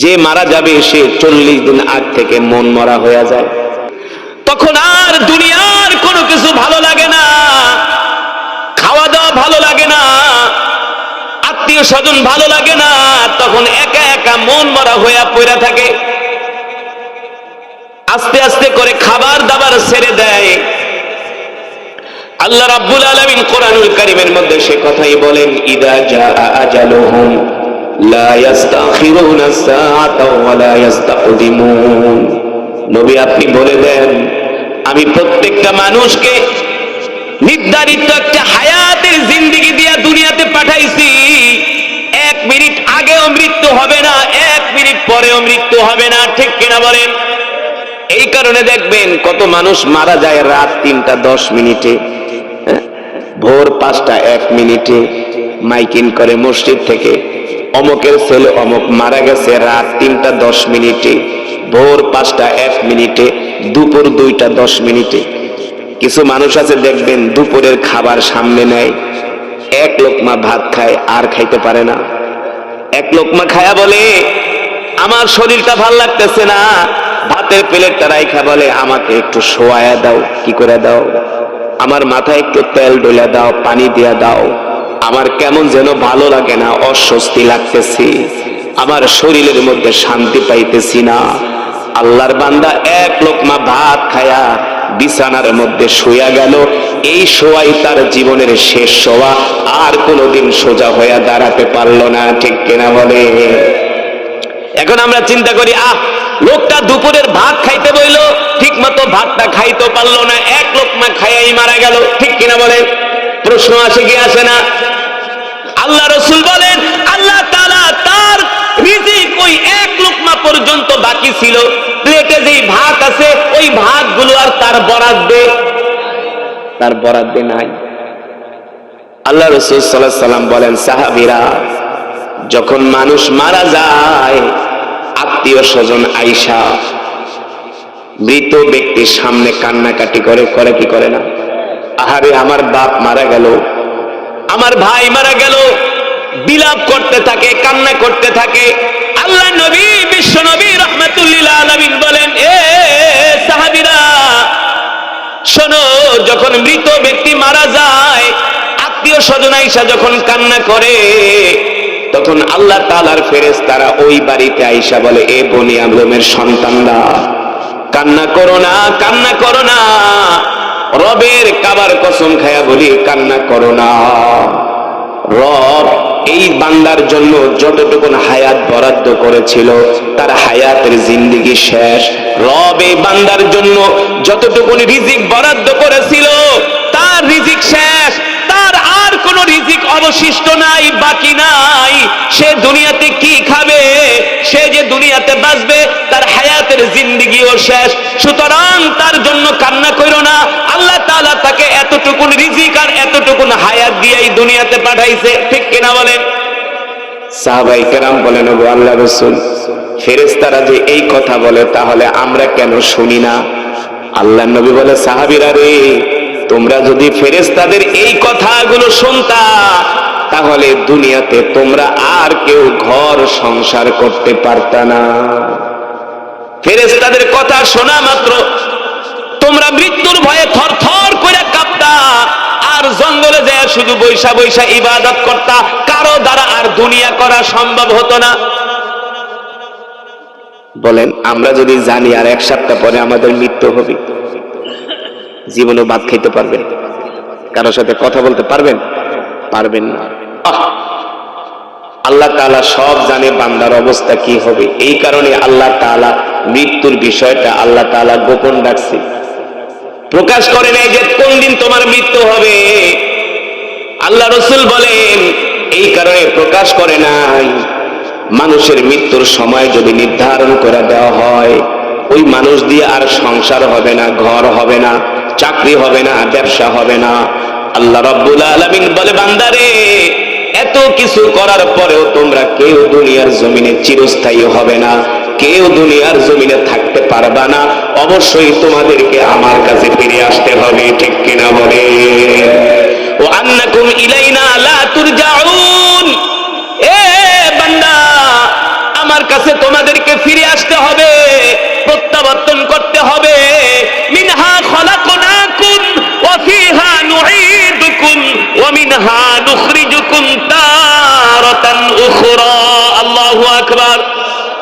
যে মারা যাবে সে 40 দিন আগ থেকে মন মরা হয়ে যায়। তখন আর দুনিয়ার কোনো কিছু ভালো লাগে না, খাওয়া দাওয়া ভালো লাগে না, আত্মীয় স্বজন ভালো লাগে না, তখন একা একা মন মরা হয়ে পড়ে থাকে। আস্তে আস্তে করে খাবার দাবার ছেড়ে দেয়। আল্লাহ রাব্বুল আলামিন কোরআনুল কারীমের মধ্যে সে কথাই বলেন, ইদা জাআ আজালুহুম লা ইস্তাখিরুনা সাআতা ওয়া লা ইস্তাকদিমুন। নবী আপনি বলে দেন, আমি প্রত্যেকটা মানুষকে নির্ধারিত একটা হায়াতের জিন্দেগি দিয়া দুনিয়াতে পাঠাইছি। 1 মিনিট আগেও মৃত্যু হবে না, 1 মিনিট পরেও মৃত্যু হবে না, ঠিক কিনা বলেন? এই কারণে দেখবেন কত মানুষ মারা যায় রাত 3টা 10 মিনিটে, ভোর 5টা 1 মিনিটে মাইকিং করে মসজিদ থেকে, অমকের ছেলে অমক মারা গেছে রাত 3টা 10 মিনিটে, ভোর 5টা 1 মিনিটে, দুপুর 2টা 10 মিনিটে। কিছু মানুষ আছে দেখবেন দুপুরের খাবার সামনে নেয়, 1 লোকমা ভাত খায় আর খাইতে পারে না। 1 লোকমা খায়া বলে আমার শরীরটা ভাল লাগতেছে না, ভাতের প্লেটটা রাইখা বলে আমাকে একটু শোয়ায়া দাও। কি করে দাও? আমার মাথায় একটু তেল ডলে দাও, পানি দিয়া দাও, আমার কেমন যেন ভালো লাগে না, অস্বস্তি লাগতেছে, আমার শরীরের মধ্যে শান্তি পাইতেছি না। আল্লাহর বান্দা 1 লোকমা ভাত খায়া বিছানার মধ্যে শুয়া গেল, এই শোয়াই তার জীবনের শেষ শোয়া, আর কোনোদিন সোজা হয়ে দাঁড়াতে পারলো না, ঠিক কিনা বলে? এখন আমরা চিন্তা করি, লোকটা দুপুরের ভাত খাইতে বইল, ঠিক মতো ভাতটা খাইতে পারলো না, 1 লোকমা খাইয়াই মারা গেল, ঠিক কিনা বলেন? প্রশ্ন আসে কি আসে না? আল্লাহ রাসূল বলেন, আল্লাহ তাআলা তার রিজিক ওই 1 লোকমা পর্যন্ত বাকি ছিল, প্লেটে যেই ভাত আছে ওই ভাতগুলো আর তার বরাদ্দে নাই। আল্লাহ রাসূল সাল্লাল্লাহু আলাইহি সাল্লাম বলেন, সাহাবীরা যখন মানুষ মারা যায়, আত্মীয় স্বজন আইসা মৃত ব্যক্তির সামনে কান্নাকাটি করে কি করে না? আহারে আমার বাপ মারা গেল, আমার ভাই মারা গেল, বিলাপ করতে থাকে, কান্না করতে থাকে। আল্লাহ নবী বিশ্ব নবী রাহমাতুল লিল আলামিন বলেন, এ সাহাবীরা শোনো, যখন মৃত ব্যক্তি মারা যায়, আত্মীয় স্বজন আইসা যখন কান্না করে, তখন আল্লাহ তাআলার ফেরেশতারা ওই বাড়িতে আইসা বলে, এ বনি আদমের সন্তানরা কান্না করো না, কান্না করো না, রবের কাবার কসম খায়া বলি কান্না করো না। রব এই বান্দার জন্য যতটুকুন হায়াত বরাদ্দ করেছিল তার হায়াতের জিন্দেগি শেষ। রব এই বান্দার জন্য যতটুকুন রিজিক বরাদ্দ করেছিল তার রিজিক শেষ, তার আর কোন রিজিক অবশিষ্ট নাই, বাকি নাই। সে দুনিয়াতে কি খাবে, সে যে দুনিয়াতে বাঁচবে তার হায়াতের জিন্দেগিও শেষ। সুতরাং তার জন্য কান্না করো না, আল্লাহ তাআলা তাকে এতটুকুন রিজিক আর এতটুকুন হায়াত দিয়েই দুনিয়াতে পাঠাইছে, ঠিক কিনা বলেন? সাহাবায়ে কেরাম বলেন, ওগো আল্লাহর রাসূল, ফেরেশতারা যে এই কথা বলে তাহলে আমরা কেন শুনি না? আল্লাহর নবী বলে, সাহাবীরা রে, তোমরা যদি ফেরেশতাদের এই কথাগুলো শুনতা তাহলে দুনিয়াতে তোমরা আর কেউ ঘর সংসার করতে পারতা না। ফেরেশতাদের কথা শোনা মাত্র তোমরা মৃত্যুর ভয়ে থরথর করে কাঁপতা, আর জঙ্গলে যায় শুধু বৈশা বৈশা ইবাদত করতা, কারো দ্বারা আর দুনিয়া করা সম্ভব হতো না। বলেন, আমরা যদি জানি আর 1 সপ্তাহ পরে আমাদের মৃত্যু হবে, জীবনে ভাত খাইতে পারবেন? কারোর সাথে কথা বলতে পারবেন? পারবেন না। আল্লাহ তাআলা সব জানে বান্দার অবস্থা কি হবে, এই কারণে আল্লাহ তাআলা মৃত্যুর বিষয়টা আল্লাহ তাআলা গোপন রাখছে, প্রকাশ করে নাই যে কোন দিন তোমার মৃত্যু হবে। আল্লাহ রাসূল বলেন এই কারণে প্রকাশ করে নাই, মানুষের মৃত্যুর সময় যদি নির্ধারণ করে দেওয়া হয়, ওই মানুষ দিয়ে আর সংসার হবে না, ঘর হবে না, চাকরি হবে না, ব্যবসা হবে না। আল্লাহ রাব্বুল আলামিন বলে, বান্দারে এত কিছু করার পরেও তোমরা কেউ দুনিয়ার জমিনে চিরস্থায়ী হবে না, কেউ দুনিয়ার জমিনে থাকতে পারবা না, অবশ্যই তোমাদেরকে আমার কাছে ফিরে আসতে হবে, ঠিক কিনা বলে? ওয়া আন্নাকুম ইলাইনা লা তুরজাউন, এ বান্দা আমার কাছে তোমাদেরকে ফিরে আসতে হবে, প্রত্যাবর্তন করতে হবে। মিনহা খলাকনাকুম ওয়া ফিহা নুঈদুকুম ওয়া মিনহা নুখরিজুকুম তারাতান উখরা। আল্লাহু আকবার।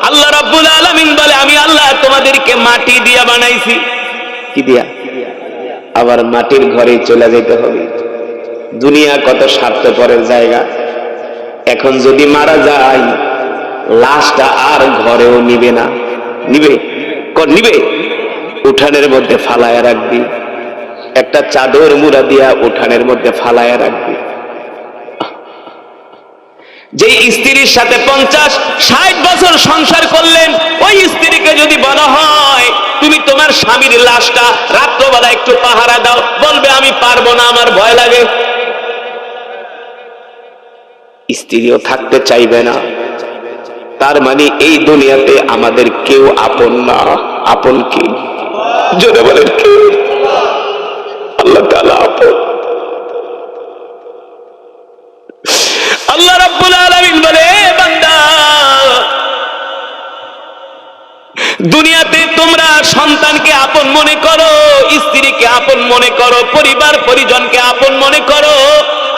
আল্লাহ রাব্বুল আলামিন বলে, আমি আল্লাহ তোমাদেরকে মাটি দিয়া বানাইছি। কি দিয়া? আবার মাটির ঘরে চলে যেতে হবে। দুনিয়া কত স্বার্থপরের জায়গা। এখন যদি মারা যায়, লাশটা আর ঘরেও নিবে না। নিবে? নিবে? উঠানের মধ্যে ফালায়া রাখবি, একটা চাদর মুড়া দিয়া উঠানের মধ্যে ফালায়া রাখবি। যে স্ত্রীর সাথে 50-60 বছর সংসার করলেন, ওই স্ত্রীকে যদি বলা হয় তুমি তোমার স্বামীর লাশটা রাত্রবেলা একটু পাহারা দাও, বলবে আমি পারবো না, আমার ভয় লাগে। স্ত্রীও থাকতে চাইবে না। তার মানে এই দুনিয়াতে আমাদের কেউ আপন না। আপন কি? জোরে বলেন কে? আল্লাহ তাআলা আপন। আল্লাহ রাব্বুল আলামিন বলে, বান্দা, দুনিয়াতে তোমরা সন্তানকে আপন মনে করো, স্ত্রীকে আপন মনে করো, পরিবার পরিজনকে আপন মনে করো।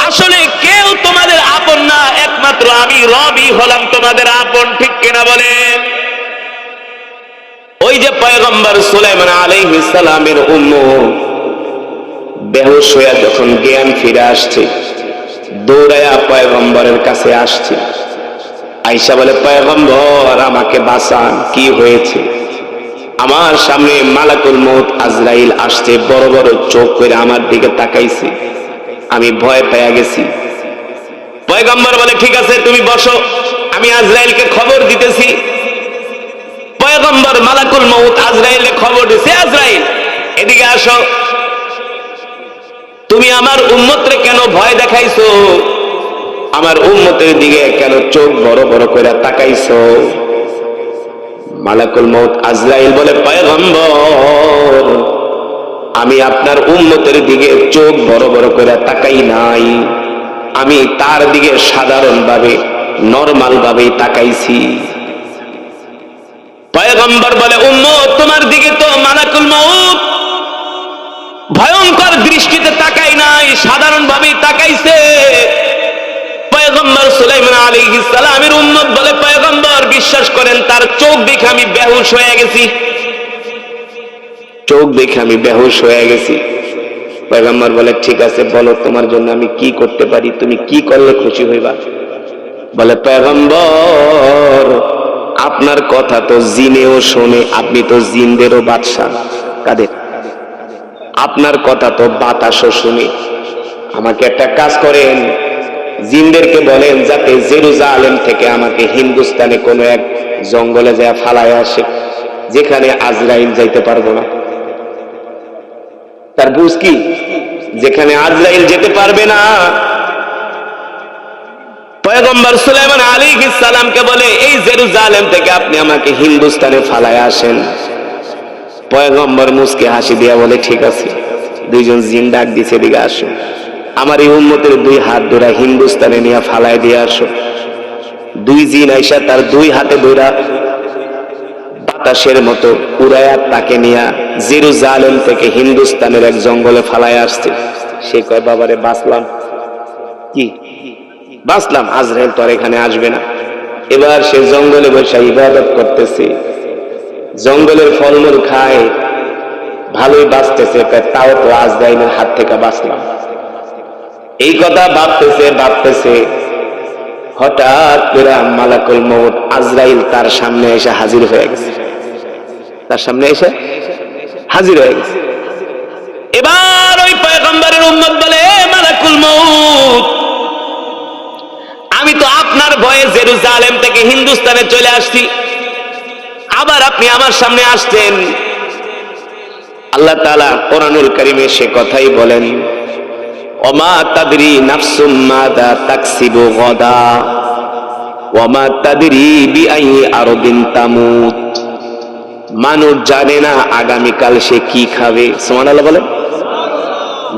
আসলে কেউ তোমাদের আপন না, একমাত্র আমি রবই হলাম তোমাদের আপন। ঠিক কিনা বলেন? ওই যে পয়গম্বর সুলাইমান আলাইহিস সালামের উম্মত বেহুশ হয়ে যখন জ্ঞান ফিরে আসছে, দৌড়ায়া পয়গম্বরের কাছে আসছে। আয়েশা বলে, পয়গম্বর আমাকে বাঁচান, কি হয়েছে? আমার সামনে মালাকুল মউত আজরাইল আসছে, বড় বড় চোখ করে আমার দিকে তাকাইছে, আমি ভয় পেয়ে গেছি। পয়গম্বর বলে, ঠিক আছে তুমি বসো, আমি আজরাইলকে খবর দিতেছি। পয়গম্বর মালাকুল মউত আজরাইলকে খবর দিছে, আজরাইল এদিকে আসো, তুমি আমার উম্মতরে কেন ভয় দেখাইছো? আমার উম্মতের দিকে কেন চোখ বড় বড় করে তাকাইছো? মালাকুল মউত আজরাইল বলে, পয়গম্বর আমি আপনার উম্মতের দিকে চোখ বড় বড় করে তাকাই নাই, আমি তার দিকে সাধারণভাবে নরমাল ভাবেই তাকাইছি। পয়গম্বর বলে, উম্মত তোমার দিকে তো মালাকুল মউত ভয়ঙ্কর দৃষ্টিতে তাকাই নাই, সাধারণ ভাবেই তাকাইছে। পয়গম্বর সুলাইমান আলাইহিস সালামের উম্মত বলে, পয়গম্বর বিশ্বাস করেন তার চোখ দেখে আমি বেহুশ হয়ে গেছি, চোখ দেখে আমি বেহুশ হয়ে গেছি। পয়গম্বর বলে, ঠিক আছে বলো তোমার জন্য আমি কি করতে পারি, তুমি কি করলে খুশি হইবা? বলে, পয়গম্বর আপনার কথা তো জিনেও শোনে, আপনি তো জিনদেরও বাদশা। কাদের? আপনার কথা তো বাতাসও শুনে। আমাকে একটা কাজ করেন, জিনদেরকে বলেন যাতে জেরুজালেম থেকে আমাকে হিন্দুস্তানে কোনো এক জঙ্গলে যায় ফালায় আসে, যেখানে আজরাইল যাইতে পারবো না। তার বুঝ কি? যেখানে আজরাইল যেতে পারবে না। পয়গম্বর সুলাইমান আলাইহিস সালামকে বলে, এই জেরুজালেম থেকে আপনি আমাকে হিন্দুস্তানে ফালায় আসেন। পয়গম্বর মুস্কে হাসি দিয়া বলে, ঠিক আছে। দুইজন জিন ডাক দিছে, দিকে আসো, আমার এই উম্মতের 2 হাত ধরে হিন্দুস্তানে নিয়ে ফালায় দিয়ে আসো। 2 জিন আইসা তার 2 হাতে ধরে বাতাসের মতো উড়ায়া তাকে নিয়ে জেরুজালেম থেকে হিন্দুস্তানের এক জঙ্গলে ফালায় আসছে। সে কয়, বাবারে বাঁচলাম। কি বাঁচলাম? আজরাইল তো আর এখানে আসবে না। এবার সে জঙ্গলে বসে ইবাদত করতেছে, জঙ্গলের ফলমূল খায়, ভালোই বাঁচতেছে। তাও তো আজরাইলের হাত থেকে বাঁচলাম। এই কথা ভাবতেছে ভাবতেছে, হঠাৎ করে মালাকুল মউত আজরাইল তার সামনে এসে হাজির হয়ে গেছে। তার সামনে এসে হাজির হয়ে গেছে। এবার ওই পয়গম্বরের উম্মত বলে, মালাকুল মউত আমি তো আপনার ভয়ে জেরুজালেম থেকে হিন্দুস্তানে চলে আসছি, আবার আপনি আমার সামনে আসছেন। আল্লাহ তাআলা কোরআনুল কারীমে সে কথাই বলেন, ওমা তাদরি নাফসুম মাযা তাকসিবু গাদা ওমা তাদরি বিআই আরদিন তামুত। মানুষ জানে না আগামীকাল সে কি খাবে। সুবহানাল্লাহ বলেন।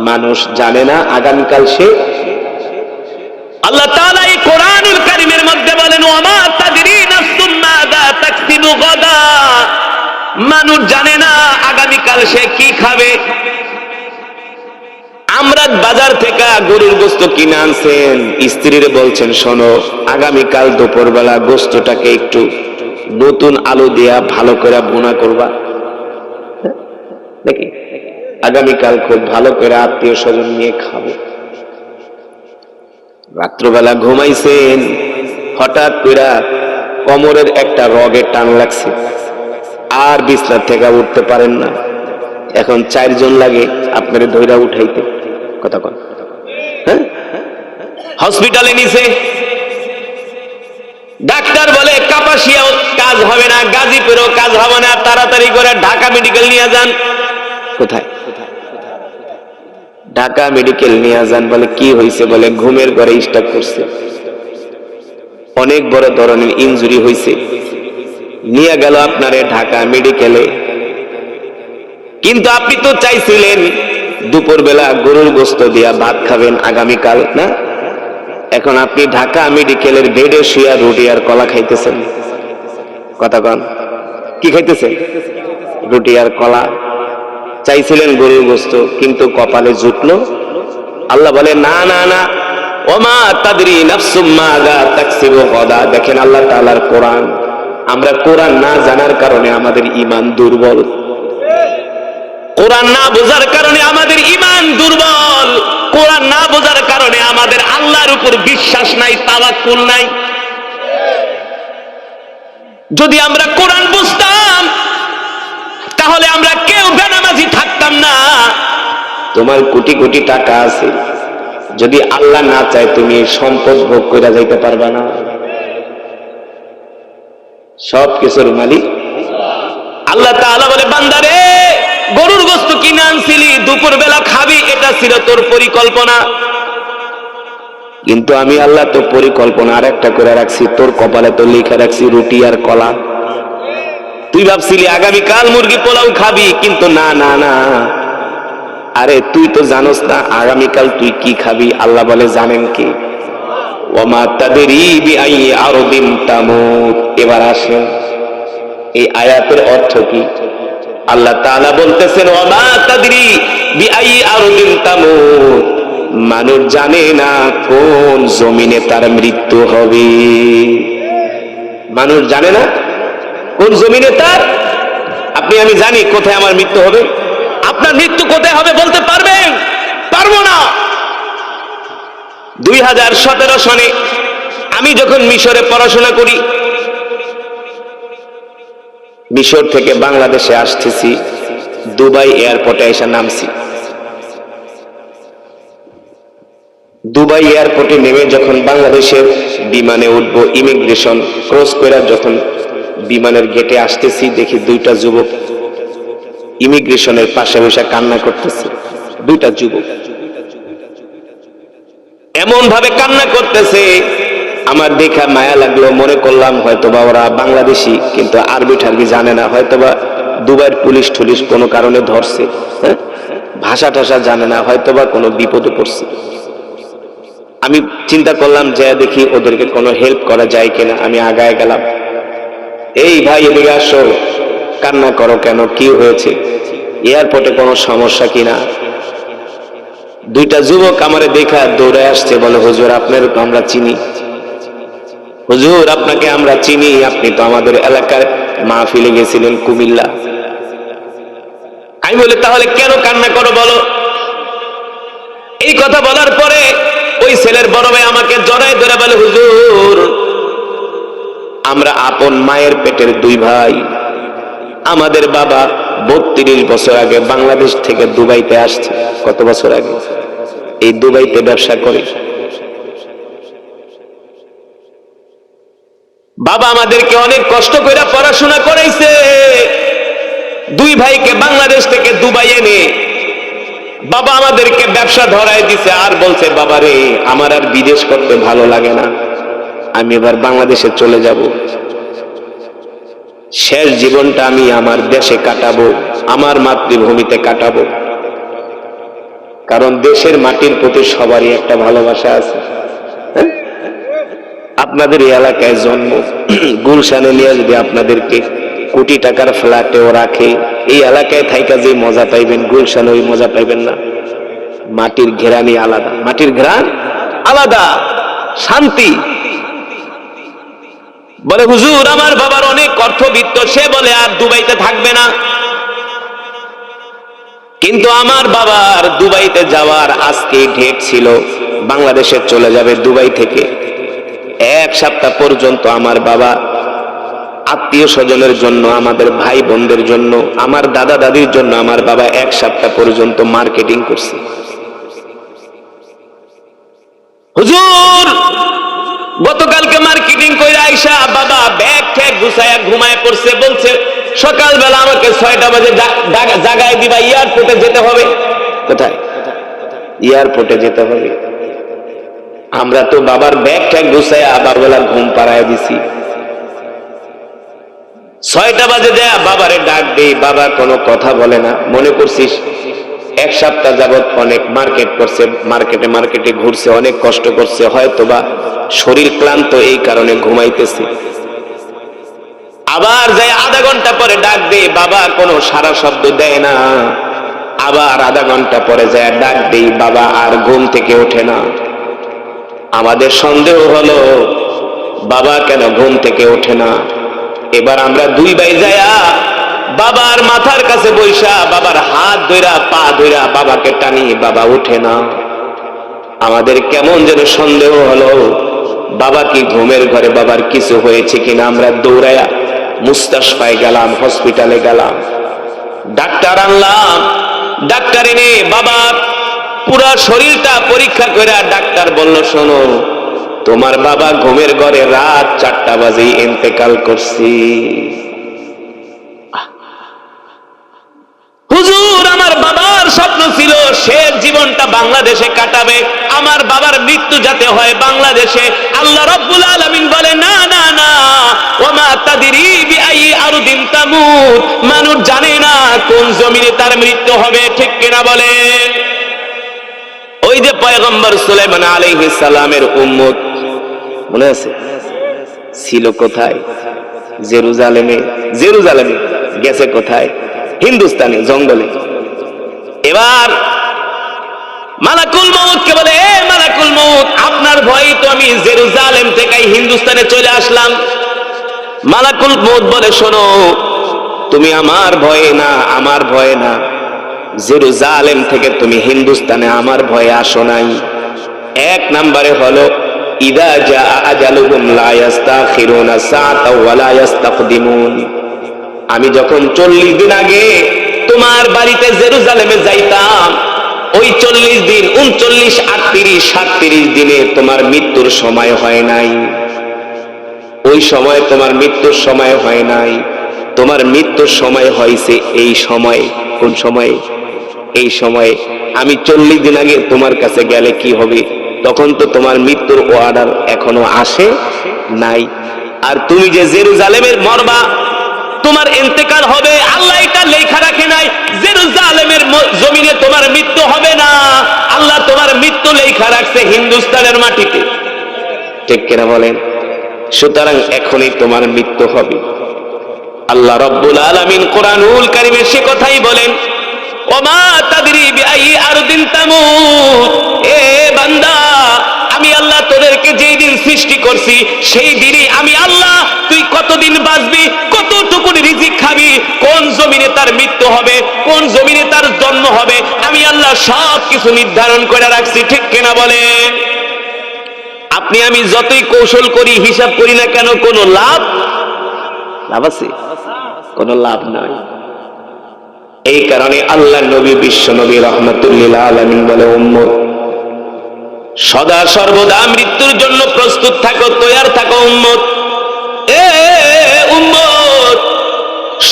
মানুষ জানে না আগামীকাল সে। আল্লাহ তাআলা এই কোরআনুল কারীমের মধ্যে বলেন, ওমা তাদরি নাফসুম মাযা তাকসিবু গাদা, মানুষ জানে না আগামীকাল সে কি খাবে। আমরা বাজার থেকে গরুর গোশত কিনে আনছেন, স্ত্রীর বলছেন শোনো আগামীকাল দুপুরবেলা গোশতটাকে একটু নতুন আলু দিয়া ভালো করে ভুনা করবা, নাকি আগামীকাল খুব ভালো করে আত্মীয় স্বজন নিয়ে খাবো। রাত্রবেলা ঘুমাইছেন, হঠাৎ করে কোমরের একটা রগের টান লাগছে, আর বিছানা থেকে উঠতে পারেন না। এখন 4 জন লাগে আপনারে ধইরা উঠাইতে, কথা কন, হ্যাঁ? হসপিটালে নিছে, ডাক্তার বলে কাপাসিয়াও কাজ হবে না, গাজীপুরেও কাজ হবে না, তাড়াতাড়ি করে ঢাকা মেডিকেল নিয়ে যান। কোথায়? ঢাকা মেডিকেল নিয়ে যান। বলে কি হয়েছে? বলে ঘুমের ঘরে স্ট্রোক করছে, অনেক বড় ধরনের ইনজুরি হয়েছে, নিয়ে গেল আপনারে ঢাকা মেডিকেলে। কিন্তু আপনি তো চাইছিলেন দুপুরবেলা গরুর গোশত দিয়া ভাত খাবেন আগামীকাল, না? এখন আপনি ঢাকা মেডিকেলের বেডে শুয়া রুটি আর কলা খাইতেছেন, কথা কন, কি খাইতেছেন? রুটি আর কলা। চাইছিলেন গরুর গোশত, কিন্তু কপালে জুটলো। আল্লাহ বলে না না না, ওমা তাদরি নাফসুম মাযা তাকসিবু গাদা। দেখেন আল্লাহ তাআলার কোরআন, আমরা কোরআন না জানার কারণে আমাদের ঈমান দুর্বল, কোরআন না বোঝার কারণে আমাদের ঈমান দুর্বল, কোরআন না বোঝার কারণে আমাদের আল্লাহর উপর বিশ্বাস নাই, তাওয়াক্কুল নাই। যদি আমরা কোরআন বুঝতাম তাহলে আমরা কেউ বেনামাজি থাকতাম না। তোমার কোটি কোটি টাকা আছে, যদি আল্লাহ না চায় তুমি সম্পদ ভোগ করে যাইতে পারবা না। সব কিছুর মালিক আল্লাহ তাআলা বলে বান্দারে গরুর গোশত কিনে আনছিলি, দুপুরবেলা খাবি, এটা ছিল তোর পরিকল্পনা, কিন্তু আমি আল্লাহ তো পরিকল্পনা আর একটা করে রাখছি, তোর কপালে তো লিখে রাখছি রুটি আর কলা। তুই ভাবছিলি আগামীকাল মুরগি পোলাও খাবি, কিন্তু না না না, আরে তুই তো জানোস না আগামীকাল তুই কি খাবি। আল্লাহ বলে জানেন কি? ওমা তাদরি বিআই আরদিন তামুত। এবার আসেন এই আয়াতের অর্থ কি? আল্লাহ তাআলা বলতেছেন ওমা তাদরি বিআই আরদিন তামুত, মানুষ জানে না কোন জমিনে তার মৃত্যু হবে। মানুষ জানে না কোন জমিনে তার, আপনি আমি জানি কোথায় আমার মৃত্যু হবে। আপনার মৃত্যু কোথায় হবে বলতে পারবেন? পারবো না। 2017 সনে আমি যখন মিশরে পড়াশোনা করি, মিশর থেকে বাংলাদেশে আসতেছি, দুবাই এয়ারপোর্টে এসে নামছি। দুবাই এয়ারপোর্টে নেমে যখন বাংলাদেশের বিমানে উঠবো, ইমিগ্রেশন ক্রস করে যখন বিমানের গেটে আসতেছি, দেখি 2টা যুবক ইমিগ্রেশনের পাশে বসে কান্না করতেছে। 2টা যুবক এমন ভাবে কান্না করতেছে, আমার দেখা মায়া লাগলো। মনে করলাম হয়তোবা ওরা বাংলাদেশি, কিন্তু আরবি ঠারবি জানে না, হয়তোবা দুবাইয়ের পুলিশ টুলিশ কোনো কারণে ধরছে, ভাষা টাষা জানে না, হয়তোবা কোনো বিপদে পড়ছে। আমি চিন্তা করলাম যে দেখি ওদেরকে কোনো হেল্প করা যায় কিনা। আমি আগায় গেলাম, এই ভাই এদিকে আসো, কান্না করো কেন, কি হয়েছে, এয়ারপোর্টে কোনো সমস্যা কিনা? 2টা যুবক আমারে দেখা দৌড়ে আসছে, বলে হুজুর আপনার তো আমরা চিনি, হুজুর আপনাকে আমরা চিনি, আপনি তো আমাদের এলাকার মাহফিলে গেছিলেন কুমিল্লা। আমি বলি তাহলে কেন কান্না করো বলো। এই কথা বলার পরে ওই ছেলের বড় ভাই আমাকে জড়ায় ধরে বলে হুজুর আমরা আপন মায়ের পেটের 2 ভাই, আমাদের বাবা 32 বছর আগে বাংলাদেশ থেকে দুবাইতে আসছে। কত বছর আগে? এই দুবাইতে ব্যবসা করে। বাবা আমাদেরকে অনেক কষ্ট করে পড়াশোনা করাইছে, 2 ভাইকে বাংলাদেশ থেকে দুবাই এনে বাবা আমাদেরকে ব্যবসা ধরায় দিছে। আর বলছে বাবা রে আমার আর বিদেশ করতে ভালো লাগে না, আমি এবার বাংলাদেশে চলে যাব, শেষ জীবনটা আমি আমার দেশে কাটাবো, আমার মাতৃভূমিতে কাটাবো। কারণ দেশের মাটির প্রতি সবারই একটা ভালোবাসা আছে। আপনাদের এই এলাকায় জন্ম, গুলশানে নিয়ে যদি আপনাদেরকে কোটি টাকার ফ্ল্যাটেও রাখে, এই এলাকায় থাইকা যে মজা পাইবেন গুলশানে ওই মজা পাইবেন না। মাটির ঘেরানি আলাদা, মাটির ঘেরান আলাদা, শান্তি। বলে হুজুর আমার বাবার অনেক অর্থবিত্ত, সে বলে আর দুবাইতে থাকবে না। কিন্তু আমার বাবার দুবাইতে যাওয়ার আজকে ডেট ছিল, বাংলাদেশে চলে যাবে দুবাই থেকে। এক সপ্তাহ পর্যন্ত আমার বাবা আত্মীয় স্বজনের জন্য, আমাদের ভাই বোনদের জন্য, আমার দাদা দাদির জন্য আমার বাবা এক সপ্তাহ পর্যন্ত মার্কেটিং করছে। হুজুর গতকালকে মার্কেটিং করে আইসা বাবা ব্যাগ ঠ্যাগ গুছায়া ঘুমায় পড়ছে, বলছে সকালবেলা আমাকে 6টা বাজে জাগায় দিবা, এয়ারপোর্টে যেতে হবে। কোথায়? এয়ারপোর্টে যেতে হবে। আমরা তো বাবার ব্যাগ ঠ্যাগ গুছায়া বাবাবেলা ঘুম পাড়ায় দিছি। 6টা বাজে যায় বাবারে ডাক দেই, বাবা কোনো কথা বলে না। মনে করছিস এক সপ্তাহ যাবৎ অনেক মার্কেট করছে, মার্কেটে ঘুরছে, অনেক কষ্ট করছে, হয়তোবা শরীর ক্লান্ত, এই কারণে ঘুমাইতেছে। আবার যাই আধা ঘন্টা পরে ডাক দেই, বাবা কোনো সারা শব্দ দেয় না। আবার আধা ঘন্টা পরে যায় ডাক দেই, বাবা আর ঘুম থেকে ওঠে না। আমাদের সন্দেহ হলো বাবা কেন ঘুম থেকে ওঠে না। এবার আমরা দুই ভাই যায়া বাবার মাথার কাছে বৈশা বাবার হাত ধইরা পা ধইরা বাবাকে টানি, বাবা ওঠে না। আমাদের কেমন যেন সন্দেহ হলো বাবা কি ঘুমের ঘরে, বাবার কিছু হয়েছে কিনা। আমরা দৌড়ায়া মুস্তাশফায় গেলাম, হসপিটালে গেলাম, ডাক্তার আনলাম। ডাক্তার এনে বাবার পুরা শরীরটা পরীক্ষা করে ডাক্তার বলল, শোনো তোমার বাবা ঘুমের ঘরে রাত 4টা বাজে ইন্তেকাল করছি। হুজুর আমার বাবার স্বপ্ন ছিল শেষ জীবনটা বাংলাদেশে কাটাবে, আমার বাবার মৃত্যু যাতে হয় বাংলাদেশে। আল্লাহ রাব্বুল আলামিন বলে না না না, ওমা তাদরি বিআই আরদিন তামুত, মানুষ জানে না কোন জমিনে তার মৃত্যু হবে। ঠিক কিনা বলে? ওই যে পয়গম্বর সুলাইমান আলাইহিস সালামের উম্মত মনে আছে ছিল কোথায়? জেরুজালেমে। জেরুজালেমে গেছে কোথায়? হিন্দুস্তানে, জঙ্গলে। এবার মালাকুল মউতকে বলে, এ মালাকুল মউত, আপনার ভয়ে তো আমি জেরুজালেম থেকে হিন্দুস্তানে চলে আসলাম। মালাকুল মউত বলে, শোনো তুমি আমার ভয়ে না, আমার ভয়ে না, জেরুজালেম থেকে তুমি হিন্দুস্তানে আমার ভয়ে আসো নাই। এক নম্বরে হলো ইদা জা আজালুহুম লা ইস্তাখিরুনা সাআতাও ওয়া লা ইস্তাকদিমুন। আমি যখন 40 দিন আগে তোমার বাড়িতে জেরুজালেমে যাইতাম, ওই 40 দিন 39, 38, 37 দিনে তোমার মৃত্যুর সময় হয় নাই। ওই সময় তোমার মৃত্যুর সময় হয় নাই, তোমার মৃত্যুর সময় হয়েছে এই সময়। কোন সময়? এই সময়ে। আমি 40 দিন আগে তোমার কাছে গেলে কি হবে? তখন তো তোমার মৃত্যুর অর্ডার এখনো আসে নাই। আর তুমি যে জেরুজালেমের মরবা, তোমার ইন্তেকাল হবে, আল্লাহ এটা লেখা রাখে নাই। জেরুজালেমের জমিনে তোমার মৃত্যু হবে না, আল্লাহ তোমার মৃত্যু লেখা রাখছে হিন্দুস্তানের মাটিতে। ঠিক কিনা বলেন? সুতরাং এখনই তোমার মৃত্যু হবে। আল্লাহ রাব্বুল আলামিন কোরআনুল কারীমে সে কথাই বলেন, ওমা তাদরি বিআই আরদিন তামুত। এ বান্দা, আমি আল্লাহ তোদেরকে যেই দিন সৃষ্টি করছি সেই দিনই আমি আল্লাহ তুই কতদিন বাঁচবি, কতটুকু রিজিক খাবি, কোন জমিনে তার মৃত্যু হবে, কোন জমিনে তার জন্ম হবে, আমি আল্লাহ সব কিছু নির্ধারণ করে রাখছি। ঠিক কিনা বলে? আপনি আমি যতই কৌশল করি, হিসাব করি না কেন, কোনো লাভ আছে? কোনো লাভ নাই। এই কারণে আল্লাহ নবী, বিশ্ব নবী রাহমাতুল্লিল আলামিন বলে, উম্মত সদা সর্বদা মৃত্যুর জন্য প্রস্তুত থাকো, তৈয়ার থাকো উম্মত। এ উম্মত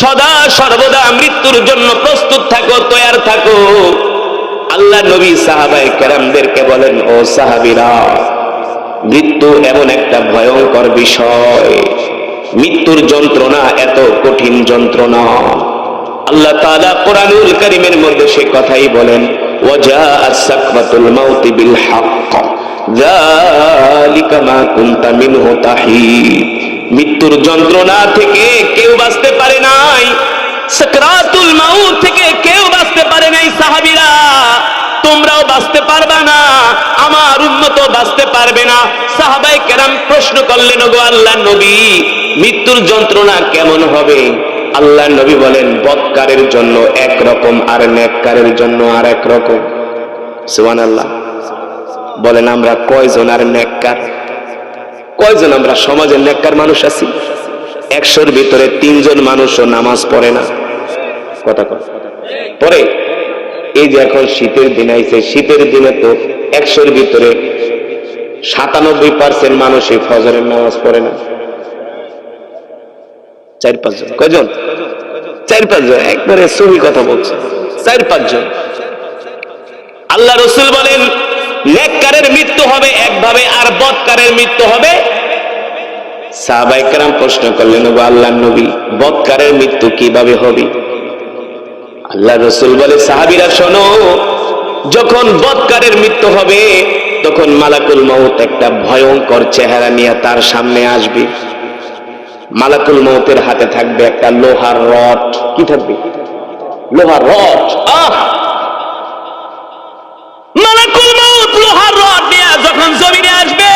সদা সর্বদা মৃত্যুর জন্য প্রস্তুত থাকো, তৈয়ার থাকো। আল্লাহ নবী সাহাবায়ে কেরামদেরকে বলেন, ও সাহাবীরা, মৃত্যু এমন একটা ভয়ঙ্কর বিষয়, মৃত্যুর যন্ত্রণা এত কঠিন যন্ত্রণা। আল্লাহ তাআলা কোরআনুল কারীমের মধ্যে সে কথাই বলেন, ওয়াজাআত সাকরাতুল মাউতি বিল হক, যালিকা মা কুনতা মিনহু তাহিদ। মৃত্যুর যন্ত্রণা থেকে কেউ বাঁচতে পারে নাই, সাকরাতুল মাউত থেকে কেউ বাঁচতে পারে নাই। সাহাবীরা তোমরাও বাঁচতে পারবা না, আমার উম্মতও বাঁচতে পারবে না। সাহাবায়ে কেরাম প্রশ্ন করলেন, ওগো আল্লাহর নবী, মৃত্যুর যন্ত্রণা কেমন হবে? আল্লাহর নবী বলেন, বদকারের জন্য একরকম আর নেককারের জন্য আর এক রকম। সুবহানাল্লাহ। বলেন আমরা কয়জন আর নেককার? কয়জন আমরা সমাজের নেককার মানুষ আছি? 100-র ভিতরে 3 জন মানুষও নামাজ পড়ে না। কথা পড়ে? এই যে এখন শীতের দিন আইছে, শীতের দিনে তো 100-র ভিতরে 97% মানুষই ফজরের নামাজ পড়ে না। 4-5 জন। কয়জন? 4-5 জন। একবারে সহি কথা বলছে, 4-5 জন। আল্লাহ রাসূল বলেন, নেককারের মৃত্যু হবে একভাবে আর বদকারের মৃত্যু হবে। সাহাবায়ে কেরাম প্রশ্ন করলেন, ওগো আল্লাহর নবী, বদকারের মৃত্যু কিভাবে হবে? আল্লাহ রাসূল বলে, সাহাবীরা শোনো, যখন বদকারের মৃত্যু হবে তখন মালাকুল মউত একটা ভয়ঙ্কর চেহারা নিয়ে তার সামনে আসবে। মালাকুল মউতের হাতে থাকবে একটা লোহার রড। কি থাকবে? লোহার রড। মালাকুল মউত লোহার রড নিয়ে যখন জমিনে আসবে,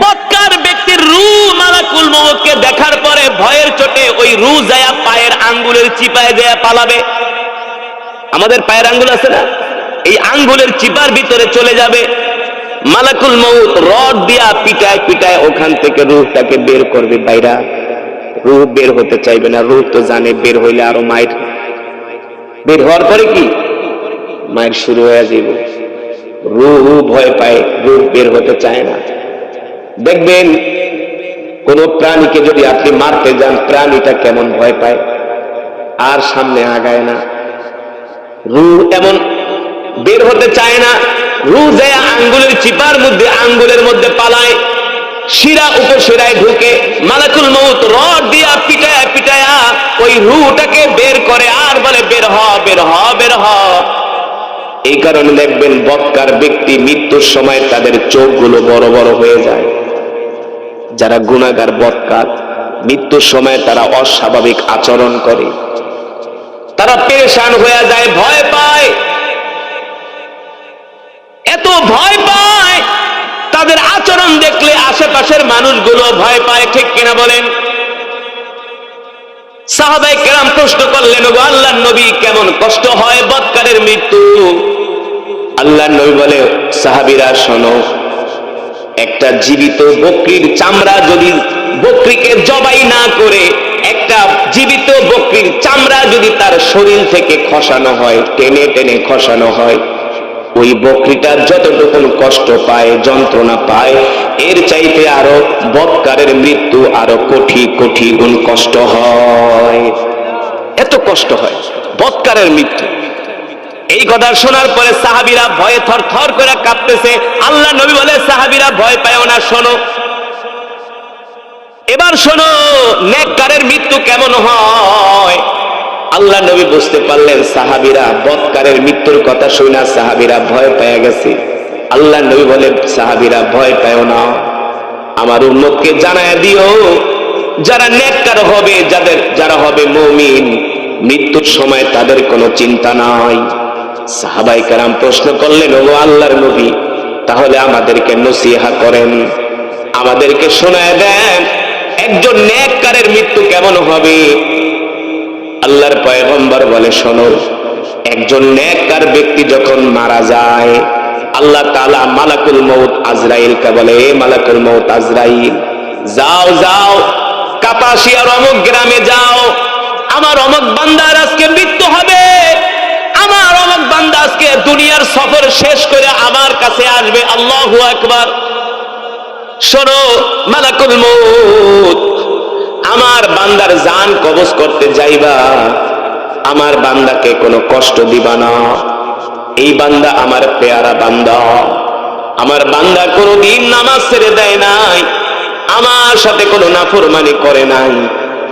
বদকার ব্যক্তির রূহ মালাকুল মউতকে দেখার পরে ভয়ের চোটে ওই রূহ যায়া পায়ের আঙ্গুলের চিপায় যায়া পালাবে। আমাদের পায়ের আঙ্গুল আছে না, এই আঙ্গুলের চিপার ভিতরে চলে যাবে। মালাকুল মউত রড দিয়া পিটায় পিটায় ওখান থেকে রূহটাকে বের করবে বাইরা। রূহ বের হতে চাইবে না, রূহ তো জানে বের হইলে আরো মায়ের। বের হওয়ার পরে কি মায়ের শুরু হয়ে যাবে। রূহ ভয় পায়, রূহ বের হতে চায় না। দেখবেন কোন প্রাণীকে যদি আপনি মারতে যান, প্রাণীটা কেমন ভয় পায়, আর সামনে আগায় না। রূহ এমন বের হতে চায় না। রূহ যায় আঙ্গুলের চিপার মধ্যে, আঙ্গুলের মধ্যে পালায়, শিরা উপশিরায় ঢুকে। মালাকুল মউত রড দিয়া পিটায়া পিটায়া ওই রূহটাকে বের করে আর বলে, বের হ, বের হ, বের হ। এই কারণে দেখবেন বদকার ব্যক্তি মৃত্যুর সময় তাদের চোখগুলো বড় বড় হয়ে যায়। যারা গুনাহগার বদকার, মৃত্যুর সময় তারা অস্বাভাবিক আচরণ করে, তারা পেরেশান হয়ে যায়, ভয় পায়। এত ভয় পায়, তাদের আচরণ দেখলে আশেপাশের মানুষগুলো ভয় পায়। ঠিক কিনা বলেন? সাহাবায়ে কেরাম প্রশ্ন করলেন, ওগো আল্লাহর নবী, কেমন কষ্ট হয় বদকারের মৃত্যু? আল্লাহর নবী বলে, সাহাবীরা শোনো, একটা জীবিত বকরির চামড়া যদি বকরিকে জবাই না করে, একটা জীবিত বকরির চামড়া যদি তার শরীর থেকে খসানো হয়, টেনে টেনে খসানো হয়, ওই বকরিটা যতটুকু কষ্ট পায়, যন্ত্রণা পায়, এর চাইতে আরো বদকারের মৃত্যু আরো কোটি কোটি গুণ কষ্ট হয়। এত কষ্ট হয় বদকারের মৃত্যু। এই কথা শোনার পরে সাহাবীরা ভয়ে থরথর করে কাঁপতেছে। আল্লাহ নবী বলে, সাহাবীরা ভয় পায় না, শোনো। এবার শোনো, নেককারের মৃত্যু কেমন হয়। আল্লাহ নবী বুঝতে পারলেন সাহাবীরা বদকারের মৃত্যুর কথা শুনে সাহাবীরা ভয় পেয়ে গেছে। আল্লাহ নবী বলে, সাহাবীরা ভয় পায় না, আমার উম্মতকে জানায় দিও, যারা নেককার হবে, যারা হবে মুমিন, মৃত্যুর সময় তাদের কোনো চিন্তা নাই। সাহাবায়ে কেরাম প্রশ্ন করলেন, ওগো আল্লাহর নবী, তাহলে আমাদেরকে নসিহত করেন, আমাদেরকে শোনায় দেন, একজন নেককারের মৃত্যু কেমন হবে। আল্লাহর পয়গম্বর বলে, শোনো, একজন নেককার ব্যক্তি যখন মারা যায়, আল্লাহ তাআলা মালাকুল মউত আজরাইলকে বলে, মালাকুল মউত আজরাইল, যাও যাও কাপাসিয়ার অমুক গ্রামে যাও, আমার অমুক বান্দার আজকে মৃত্যু হবে, আমার অমুক বান্দা আজকে দুনিয়ার সফর শেষ করে আমার কাছে আসবে। আল্লাহু আকবার। শোনো মালাকুল মউত, আমার বান্দার জান কবজ করতে যাইবা, আমার বান্দাকে কোনো কষ্ট দিবা না। এই বান্দা আমার পেয়ারা বান্দা, আমার বান্দা কোনোদিন নামাজ ছেড়ে দেয় নাই, আমার সাথে কোনো নাফরমানি করে নাই,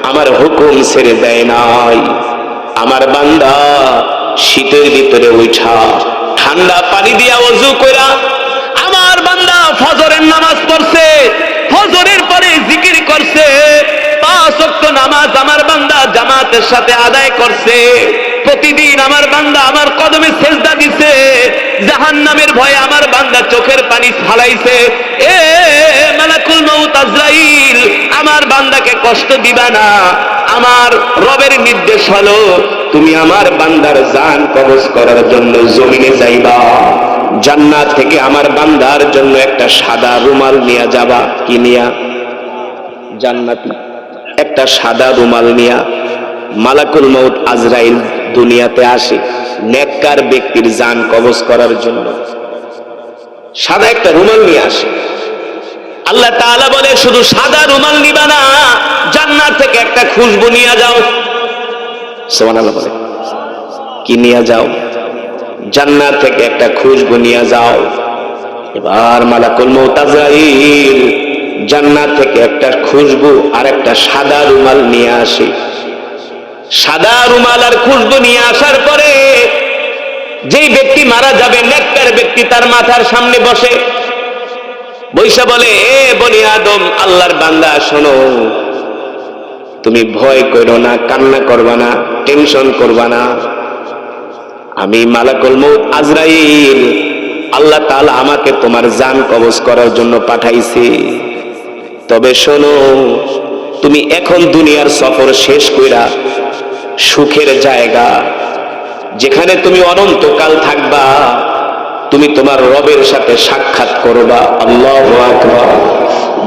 আমার হুকুম ছেড়ে দেয় নাই। আমার বান্দা শীতের ভিতরে উঠা ঠান্ডা পানি দিয়া ওযু কইরা আমার বান্দা ফজরের নামাজ পড়ছে, ফজরের পরে জিকির করছে, 5 ওয়াক্ত নামাজ আমার বান্দা জামাতের সাথে আদায় করছে, প্রতিদিন আমার বান্দা আমার কদমে সেজদা দিছে, জাহান্নামের ভয়ে আমার বান্দা চোখের পানি ফালাইছে, এ মালাকুল মউত আজরাইল আমার বান্দাকে কষ্ট দিবা না। আমার রবের নির্দেশ হলো তুমি আমার বান্দার জান কবজ করার জন্য জমিনে যাইবা, জান্নাত থেকে আমার বান্দার জন্য একটা সাদা রুমাল নিয়ে যাবা। কি নিয়া? জান্নাতি একটা সাদা রুমাল নিয়া মালাকুল মউত আজরাইল দুনিয়াতে আসে নেককার ব্যক্তির জান কবজ করার জন্য, সাদা একটা রুমাল নিয়ে আসে। আল্লাহ তাআলা বলে শুধু সাদা রুমাল নিবা না, জান্নাত থেকে একটা খুশবু নিয়ে যাও। সুবহানাল্লাহ বলে কি নিয়ে যাও? জান্নাত থেকে একটা খুশবু নিয়ে যাও। এবার মালাকুল মউত আজরাইল জান্নাত থেকে একটা খুশবু আর একটা সাদা রুমাল নিয়ে আসে। সাদা রুমাল আর খুশবু নিয়ে আসার পরে যেই ব্যক্তি মারা যাবে নেককার ব্যক্তি তার মাথার সামনে বসে, বৈশা বলে এ বনি আদম, আল্লাহর বান্দা শোনো, তুমি ভয় করো না, কান্না করবা না, টেনশন করবা না, আমি মালাকুল মউত আজরাইল আল্লাহ তাআলা আমাকে তোমার জান কবজ করার জন্য পাঠাইছে। তবে শোনো, তুমি এখন দুনিয়ার সফর শেষ কইরা সুখের জায়গা যেখানে তুমি অনন্তকাল থাকবা, তুমি তোমার রবের সাথে সাক্ষাৎ করবা। আল্লাহু আকবার,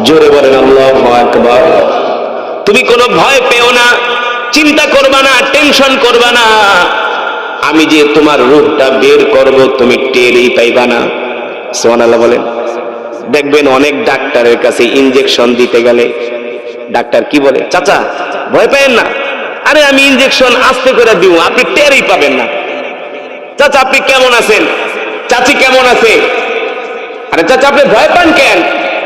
জোরে বলেন আল্লাহু আকবার। তুমি কোনো ভয় পেও না, চিন্তা করবা না, টেনশন করবা না, আমি যে তোমার রূহটা বের করব তুমি টেরই পাইবা না। সুবহানাল্লাহ বলেন। দেখবেন অনেক ডাক্তারের কাছে ইনজেকশন দিতে গেলে ডাক্তার কি বলে, চাচা ভয় পাবেন না, আরে আমি ইনজেকশন আস্তে করে দিব, আপনি টেরই পাবেন না। চাচা আপনি কেমন আছেন, চাচি কেমন আছে, আরে চাচা আপনি ভয় পান কেন,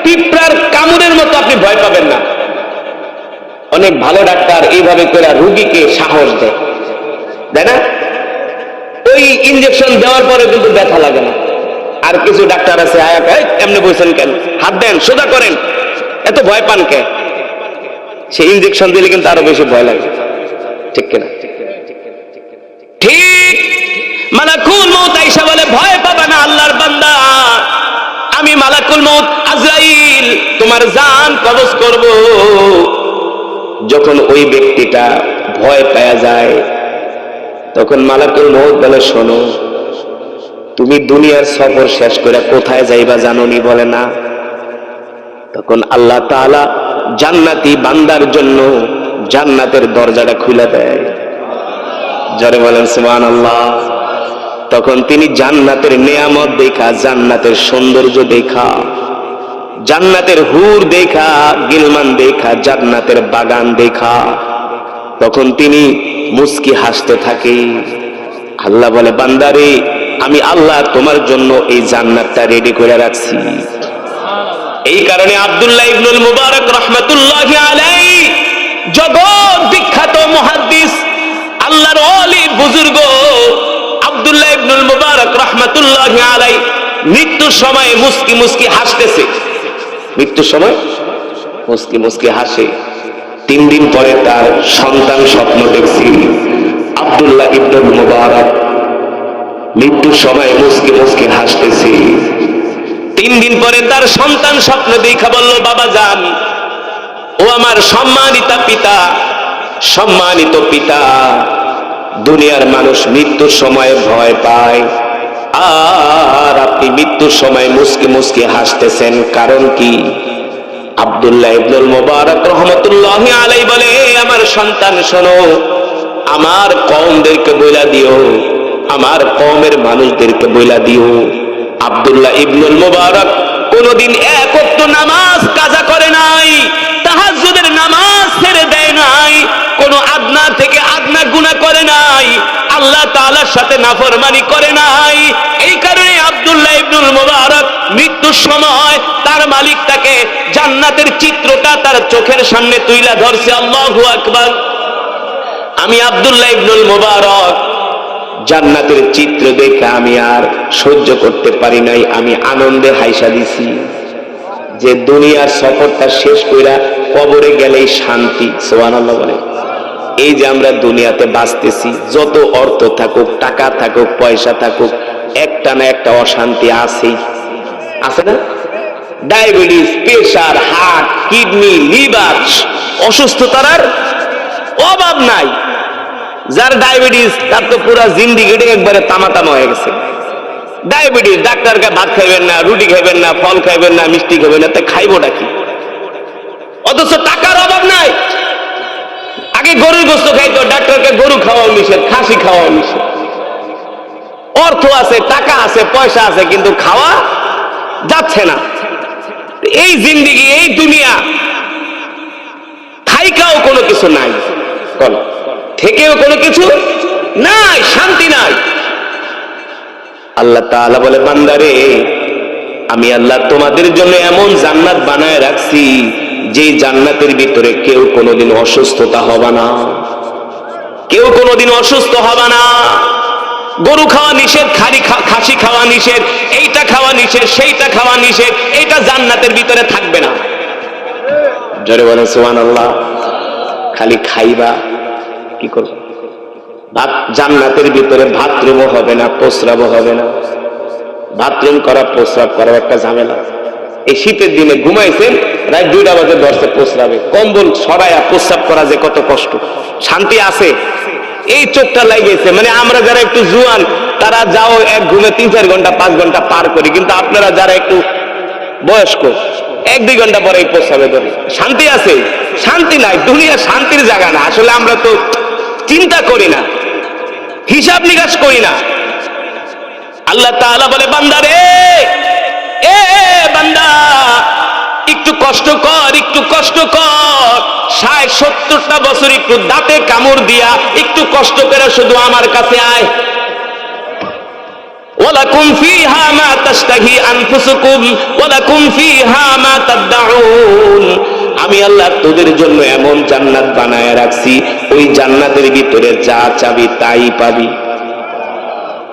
পিঁপড়ার কামড়ের মতো আপনি ভয় পাবেন না। অনেক ভালো ডাক্তার এইভাবে করে রোগীকে সাহস দেয়, তাই না? ওই ইনজেকশন দেওয়ার পরে কিন্তু ব্যথা লাগে না। আর কিছু ডাক্তার আছে আয়া এমনি বলছেন কেন, হাত দেন, সোজা করেন, এত ভয় পান কে? সে ইনজেকশন দিলে কিন্তু আরো বেশি ভয় লাগে, ঠিক কিনা? ঠিক। মালাকুল মউত আয়েশা বলে ভয় পাবা না আল্লাহর বান্দা, আমি মালাকুল মউত আজরাইল তোমার জান কবজ করব। যখন ওই ব্যক্তিটা ভয় পাওয়া যায় তখন মালাকুল মউত বলে শোনো, তুমি দুনিয়ার সফর শেষ করে কোথায় যাইবা জানোনি? বলে না। তখন আল্লাহ তাআলা জান্নাতি বান্দার জন্য জান্নাতের দরজাটা খুলে দেয়। জোরে বলেন সুবহানাল্লাহ। তখন তিনি জান্নাতের নেয়ামত দেখা, জান্নাতের সৌন্দর্য দেখা, জান্নাতের হুর দেখা, গিলমান দেখা, জান্নাতের বাগান দেখা, তখন তিনি মুস্কি হাসতে থাকে। আল্লাহ বলে বান্দারে, আমি আল্লাহ তোমার জন্য এই জান্নাতটা রেডি করে রাখছি। এই কারণে আব্দুল্লাহ ইবনুল মুবারক রাহমাতুল্লাহি আলাইহি জগৎ বিখ্যাত মুহাদ্দিস, আল্লাহর ওলি বুজুর্গ আব্দুল্লাহ ইবনুল মুবারক রাহমাতুল্লাহি আলাইহি মৃত্যুর সময় মুস্কি মুস্কি হাসতেছে। মৃত্যুর সময় মুস্কি মুস্কি হাসে। 3 দিন পরে তার সন্তান স্বপ্ন দেখছি। আব্দুল্লাহ ইবনুল মুবারক মৃত্যুর সময় মুস্কি মুস্কি হাসতেছি। 3 দিন পরে তার সন্তান স্বপ্ন দেখা বলল, বাবা যান, ও আমার সম্মানিত পিতা, সম্মানিত পিতা, দুনিয়ার মানুষ মৃত্যুর সময় ভয় পায়, আর আপনি মৃত্যুর সময় মুস্কি মুস্কি হাসতেছেন, কারণ কি? আব্দুল্লাহ ইবনুল মুবারক রাহমাতুল্লাহি আলাইহি বলে, আমার সন্তান শোনো, আমার কওমদেরকে বইলা দিও, আমার কওমের মানুষদেরকে বইলা দিও, আব্দুল্লাহ ইবনুল মুবারক কোনদিন এক ওয়াক্ত নামাজ কাজা করে নাই, তাহাজ্জুদের নামাজ ছেড়ে দেয় নাই, কোন আদনা থেকে আদনা গুনাহ করে নাই, আল্লাহ তাআলার সাথে নাফরমানি করে নাই। এই কারণে আব্দুল্লাহ ইবনুল মুবারক মৃত্যুর সময় তার মালিক তাকে জান্নাতের চিত্রটা তার চোখের সামনে তুইলা ধরছে। আল্লাহু আকবার। আমি আব্দুল্লাহ ইবনুল মুবারক জান্নাতের চিত্র দেখে আমি আর সহ্য করতে পারি নাই, আমি আনন্দে হাইসা দিছি যে দুনিয়ার সফরটা শেষ কইরা কবরে গেলেই শান্তি। সুবহানাল্লাহ বলে। এই যে আমরা দুনিয়াতে বাঁচতেছি, যত অর্থ থাকুক, টাকা থাকুক, পয়সা থাকুক, একটা না একটা অশান্তি আছেই, আছে না? Diabetes, pressure, heart, kidney, liver, অসুস্থতার আর অভাব নাই। যার ডায়াবেটিস তার তো পুরা জিন্দিগিটা একবারে তামাতামা হয়ে গেছে। ডায়াবেটিস, ডাক্তারকে ভাত খাইবেন না, রুটি খাইবেন না, ফল খাইবেন না, মিষ্টি খাইবেন না, তাই খাইবোটা কি? অথচ টাকার অভাব নাই। আগে গরুর গোশত খাইতো, ডাক্তারকে গরু খাওয়া নিষেধ, খাসি খাওয়া নিষেধ। অর্থ আছে, টাকা আছে, পয়সা আছে, কিন্তু খাওয়া যাচ্ছে না। এই জিন্দিগি, এই দুনিয়া, থাইকাও কোনো কিছু নাই, থেকেও কোনো কিছু নাই, শান্তি নাই। আল্লাহ তাআলা বলে, বান্দারে আমি আল্লাহ তোমাদের জন্য এমন জান্নাত বানায় রাখছি, যে জান্নাতের ভিতরে কেউ কোনোদিন অসুস্থতা হবে না, কেউ কোনোদিন অসুস্থ হবে না। গরু খাওয়া নিষেধ, খাসি খাওয়া নিষেধ, এইটা খাওয়া নিষেধ, সেইটা খাওয়া নিষেধ, এইটা জান্নাতের ভিতরে থাকবে না। জোরে বলেন সুবহানাল্লাহ। খালি খাইবা, কি করবে? জান্নাতের ভিতরে বাথরুমও হবে না, প্রস্রাবও হবে না। বাথরুম করা, প্রস্রাব করা একটা ঝামেলা। এই শীতের দিনে ঘুমাইছেন, রাত 2টা বাজে ধরছে প্রস্রাবে, কম্বল সরাইয়া প্রস্রাব করা যে কত কষ্ট। শান্তি আছে? এই চোখটা লাগিয়েছে। মানে আমরা যারা একটু জুয়ান, তারা যাও এক ঘুমে 3-4 ঘন্টা 5 ঘন্টা পার করি, কিন্তু আপনারা যারা একটু বয়স্ক 1-2 ঘন্টা পরে এই প্রস্রাবে ধরে। শান্তি আছে? শান্তি নাই। দুনিয়া শান্তির জায়গা না। আসলে আমরা তো চিন্তা করি না, হিসাব নিকাশ করি না। আল্লাহ তাআলা বলে, বান্দারে, এ বান্দা, একটু কষ্ট কর, একটু কষ্ট কর। 60-70টা বছর একটু দাঁতে কামড় দিয়া একটু কষ্ট করে শুধু আমার কাছে আয়। ওয়ালাকুম ফিহা মা তাশতাহি আনফুসুকুম ওয়ালাকুম ফিহা মা তাদউন। আমি আল্লাহ তোদের জন্য এমন জান্নাত বানায় রাখছি, ওই জান্নাতের ভিতরে যা চাবি তাই পাবি।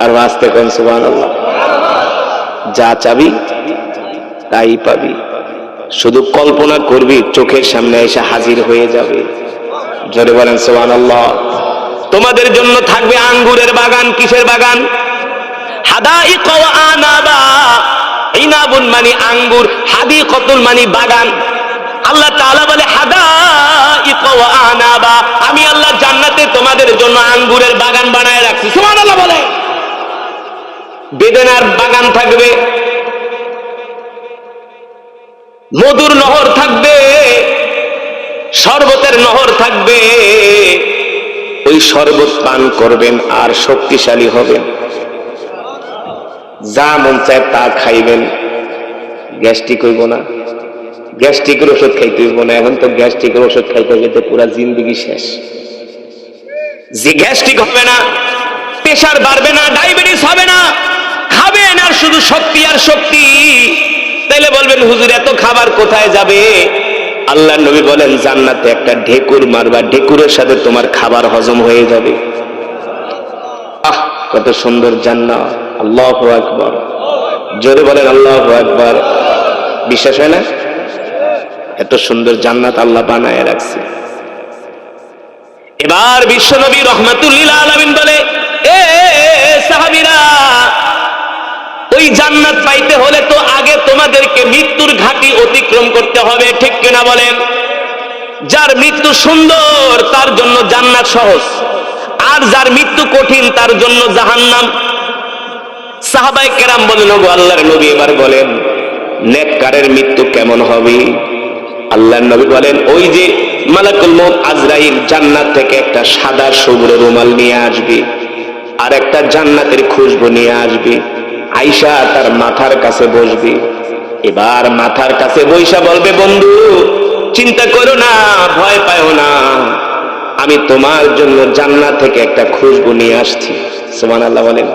আর আস্তে কোন সুবহানাল্লাহ। যা চাবি তাই পাবি। শুধু কল্পনা করবি, চোখের সামনে এসে হাজির হয়ে যাবে। জোরে বলেন সুবহানাল্লাহ। তোমাদের জন্য থাকবে আঙ্গুরের বাগান। কিসের বাগান? হাদাইক ওয়া আনাবা। ইনাবুন মানে আঙ্গুর, হাদিকাতুল মানে বাগান। আল্লাহ তাআলা বলে, হাদাইক ওয়া আনাবা, আমি আল্লাহ জান্নাতে তোমাদের জন্য আঙ্গুরের বাগান বানায় রাখছি। সুবহানাল্লাহ বলে। বেদেনার বাগান থাকবে, মধুর নহর থাকবে, শরবতের নহর থাকবে। ওই শরবত পান করবেন আর শক্তিশালী হবেন। যা মন চায় তা খাইবেন, গ্যাস্ট্রিক হইব না। গ্যাস্ট্রিকের ওষুধ খাইতে হইব না। এখন তো গ্যাস্ট্রিকের ওষুধ খাইতে যেতে পুরা জিন্দিগি শেষ। যে গ্যাস্ট্রিক হবে না, প্রেশার বাড়বে না, ডায়াবেটিস হবে না। খাবেন আর শুধু শক্তি আর শক্তি। তাইলে বলবেন, হুজুর এত খাবার কোথায় যাবে? আল্লাহ নবী বলেন, জান্নাতে একটা ঢেকুর মারবা, ঢেকুরের সাথে তোমার খাবার হজম হয়ে যাবে। আহ, কত সুন্দর জান্নাত। আল্লাহু আকবার। জোরে বলেন আল্লাহু আকবার। বিশ্বাস হয় না? এত সুন্দর জান্নাত আল্লাহ বানায় রাখছে। এবার বিশ্বনবী রাহমাতুল লিল আলামিন বলে, এ সাহাবীরা, ওই জান্নাত পাইতে হলে তো আগে তোমাদেরকে মৃত্যুর ঘাটি অতিক্রম করতে হবে। ঠিক কিনা বলেন? যার মৃত্যু সুন্দর তার জন্য জান্নাত সহজ, আর যার মৃত্যু কঠিন তার জন্য জাহান্নাম। সাহাবায়ে কেরাম বলেন, ওগো আল্লাহর নবী, এবার বলেন নেককারের মৃত্যু কেমন হবে? আল্লাহর নবী বলেন, ওই যে মালাকুল মউত আজরাইল জান্নাত থেকে একটা সাদা শুভ্র রুমাল নিয়ে আসবে, আর একটা জান্নাতের খুশবু নিয়ে আসবে। আয়েশা তার মাথার কাছে বসবে। এবার মাথার কাছে বৈশা বলবে, বন্ধু চিন্তা করো না, ভয় পাও না, আমি তোমার জন্য জান্নাত থেকে একটা খুশবু নিয়ে আসছি। সুবহানাল্লাহ বলেন।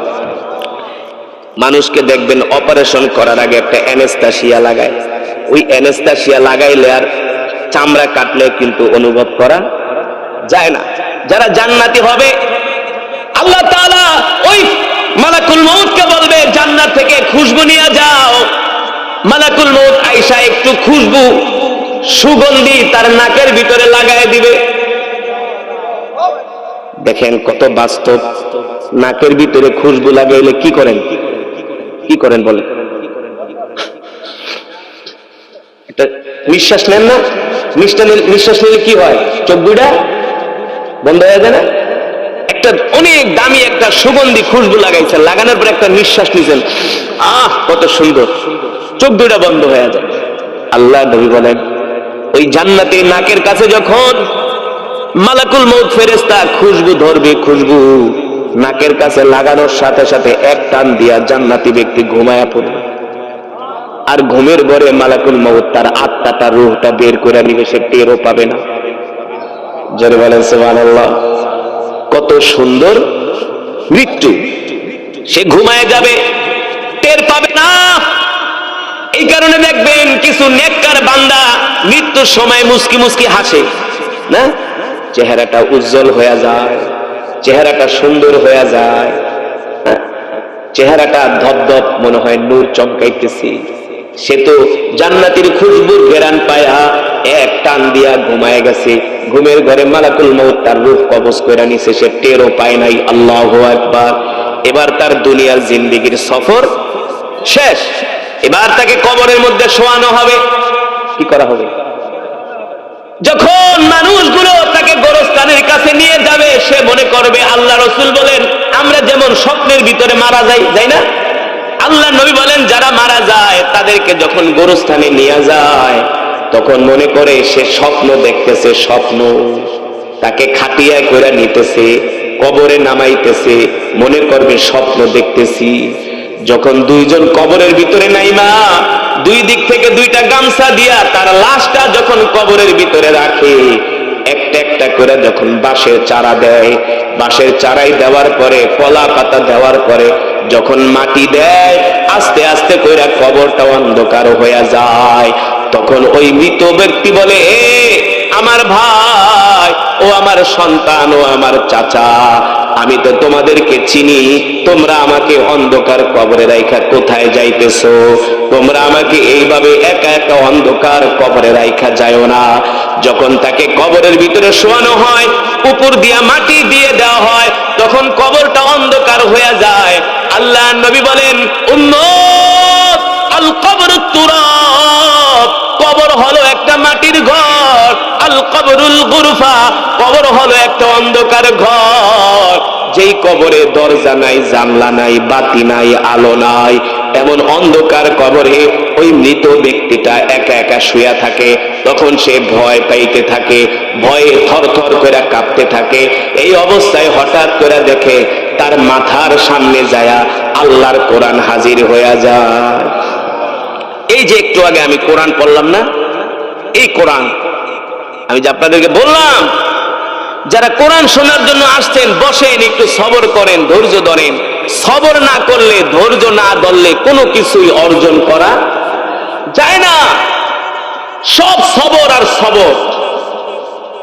মানুষকে দেখবেন অপারেশন করার আগে একটা অ্যানেস্থেসিয়া লাগায়। ওই অ্যানেস্থেসিয়া লাগাইলে আর চামড়া কাটলে কিন্তু অনুভব করা যায় না। যারা জান্নাতি হবে, আল্লাহ তাআলা ওই মালাকুল মউতকে বলবে জান্নাত থেকে খুশবু নিয়ে যাও। মালাকুল মউত আয়েশা একটু খুশবু সুগন্ধি তার নাকের ভিতরে লাগায় দিবে। দেখেন কত বাস্তব। নাকের ভিতরে খুশবু লাগাইলে কি করেন? কি করেন বলে? একটা নিঃশ্বাস নেন না? নিঃশ্বাস নিলে কি হয়? চোখ দুইটা বন্ধ হয়ে যায় না? একটা অনেক দামি একটা সুগন্ধি খুশবু লাগাইছেন, লাগানোর পর একটা নিঃশ্বাস নিছেন, আহ কত সুন্দর, চোখ দুইটা বন্ধ হয়ে যায়। আল্লাহ নবী বলেন ওই জান্নাতে নাকের কাছে যখন মালাকুল মউত ফেরেশতা খুশবু ধরবে, খুশবু নাকের কাছে লাগানোর সাথে সাথে এক টান দিয়া জান্নাতি ব্যক্তি ঘুমায়া পড়বে। আর ঘুমের ঘরে মালাকুল মউত তার আত্মাটা, রূহটা বের করে নিবে, সে টেরও পাবে না। জোরে বলেন সুবহানাল্লাহ। কত সুন্দর মৃত্যু! সে ঘুমায় যাবে, টের পাবে না। এই কারণে দেখবেন কিছু নেককার বান্দা মৃত্যুর সময় মুস্কি মুস্কি হাসে না, চেহারাটা উজ্জ্বল হয়ে যায়, চেহারাটা সুন্দর হয়ে যায়, চেহারাটা ধপধপ মনে হয় নূর চমকাইতেছে। সে তো জান্নাতের খুশবুর ঘেরান পায়া এক টান দিয়া ঘুমায় গেছে। ঘুমের ঘরে মালাকুল মউত তার রূহ কবজ করে নিছে, সে টেরও পায় নাই। আল্লাহু আকবার। এবার তার দুনিয়ার জিন্দেগির সফর শেষ। এবার তাকে কবরের মধ্যে শোয়ানো হবে। কি করা হবে? যখন মানুষগুলো তাকে গোরস্থানের কাছে নিয়ে যাবে, সে মনে করবে, আল্লাহ রাসূল বলেন আমরা যেমন স্বপ্নের ভিতরে মারা যাই, যাই না? আল্লাহ নবী বলেন যারা মারা যায় তাদেরকে যখন গোরস্থানে নিয়ে যায় তখন মনে করে সে স্বপ্ন দেখতেছে, স্বপ্ন তাকে খাটিয়া করে নিতেছে, কবরে নামাইতেছে, মনে করবে স্বপ্ন দেখতেছি। যখন দুইজন কবরের ভিতরে নাইমা দুই দিক থেকে দুইটা গামছা দিয়া তার লাশটা যখন কবরের ভিতরে রাখে, একটা একটা করে যখন বাঁশের চারা দেয়, বাঁশের চারাই দেওয়ার পরে, কলা পাতা দেওয়ার পরে যখন মাটি দেয়, আস্তে আস্তে কইরা কবরটা অন্ধকার হয়ে যায়। তখন ওই মৃত ব্যক্তি বলে, এ আমার ভাই, ও আমার সন্তান, ও আমার চাচা, আমি তো তোমাদেরকে চিনি, তোমরা আমাকে অন্ধকার কবরে রাইখা কোথায় যাইতেছো? তোমরা আমাকে এইভাবে একা একা অন্ধকার কবরে রাইখা যায়ও না। যখন তাকে কবরের ভিতরে শোয়ানো হয়, উপর দিয়া মাটি দিয়ে দেওয়া হয়, তখন কবরটা অন্ধকার হয়ে যায়। আল্লাহ নবী বলেন, উম্মত, আল কবরুত তুরাব, কবর হলো একটা মাটির ঘর। আল কবরুল গুরফা, কবর হলো একটা অন্ধকার ঘর। যেই কবরে দরজা নাই, জানলা নাই, বাতি নাই, আলো নাই, এমন অন্ধকার কবরে ওই মৃত ব্যক্তিটা একা একা শুয়ে থাকে। তখন সে ভয় পাইতে থাকে, ভয়ে থরথর করে কাঁপতে থাকে। এই অবস্থায় হঠাৎ করে দেখে তার মাথার সামনে যায়া আল্লাহর কোরআন হাজির হয়ে যায়। এই যে একটু আগে আমি কোরআন পড়লাম না, এই কোরআন আমি যে আপনাদেরকে বললাম, যারা কোরআন শোনার জন্য আসছেন, বসেন, একটু সবর করেন, ধৈর্য ধরেন। সবর না করলে, ধৈর্য না ধরলে কোনো কিছুই অর্জন করা যায় না। সব সবর আর সবর।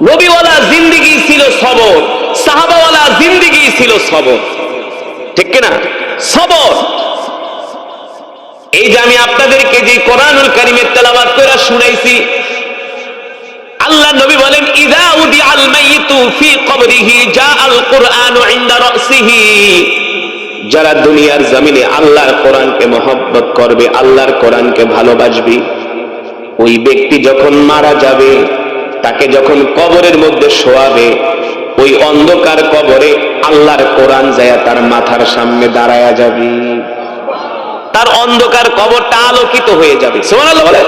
নবীওয়ালা জিন্দেগি ছিল সবর, সাহাবাওয়ালা জিন্দেগি ছিল সবর, ঠিক কিনা? সবর। এই যে আমি আপনাদেরকে যে কোরআনুল কারীমের তেলাওয়াত করে শুনাইছি, আল্লাহ নবী বলেন, ইযা উদিআল মাইয়িতু ফি কবরিহি জাআল কুরআনু ইনদা রাসিহি। যারা দুনিয়ার জমিনে আল্লাহর কোরআনকে মহব্বত করবে, আল্লাহর কোরআনকে ভালোবাসবে, ওই ব্যক্তি যখন মারা যাবে, তাকে যখন কবরের মধ্যে শোয়াবে, ওই অন্ধকার কবরে আল্লাহর কোরআন যায় তার মাথার সামনে দাঁড়ায়া যাবে। তার অন্ধকার কবরটা আলোকিত হয়ে যাবে। সুবহানাল্লাহ বলে।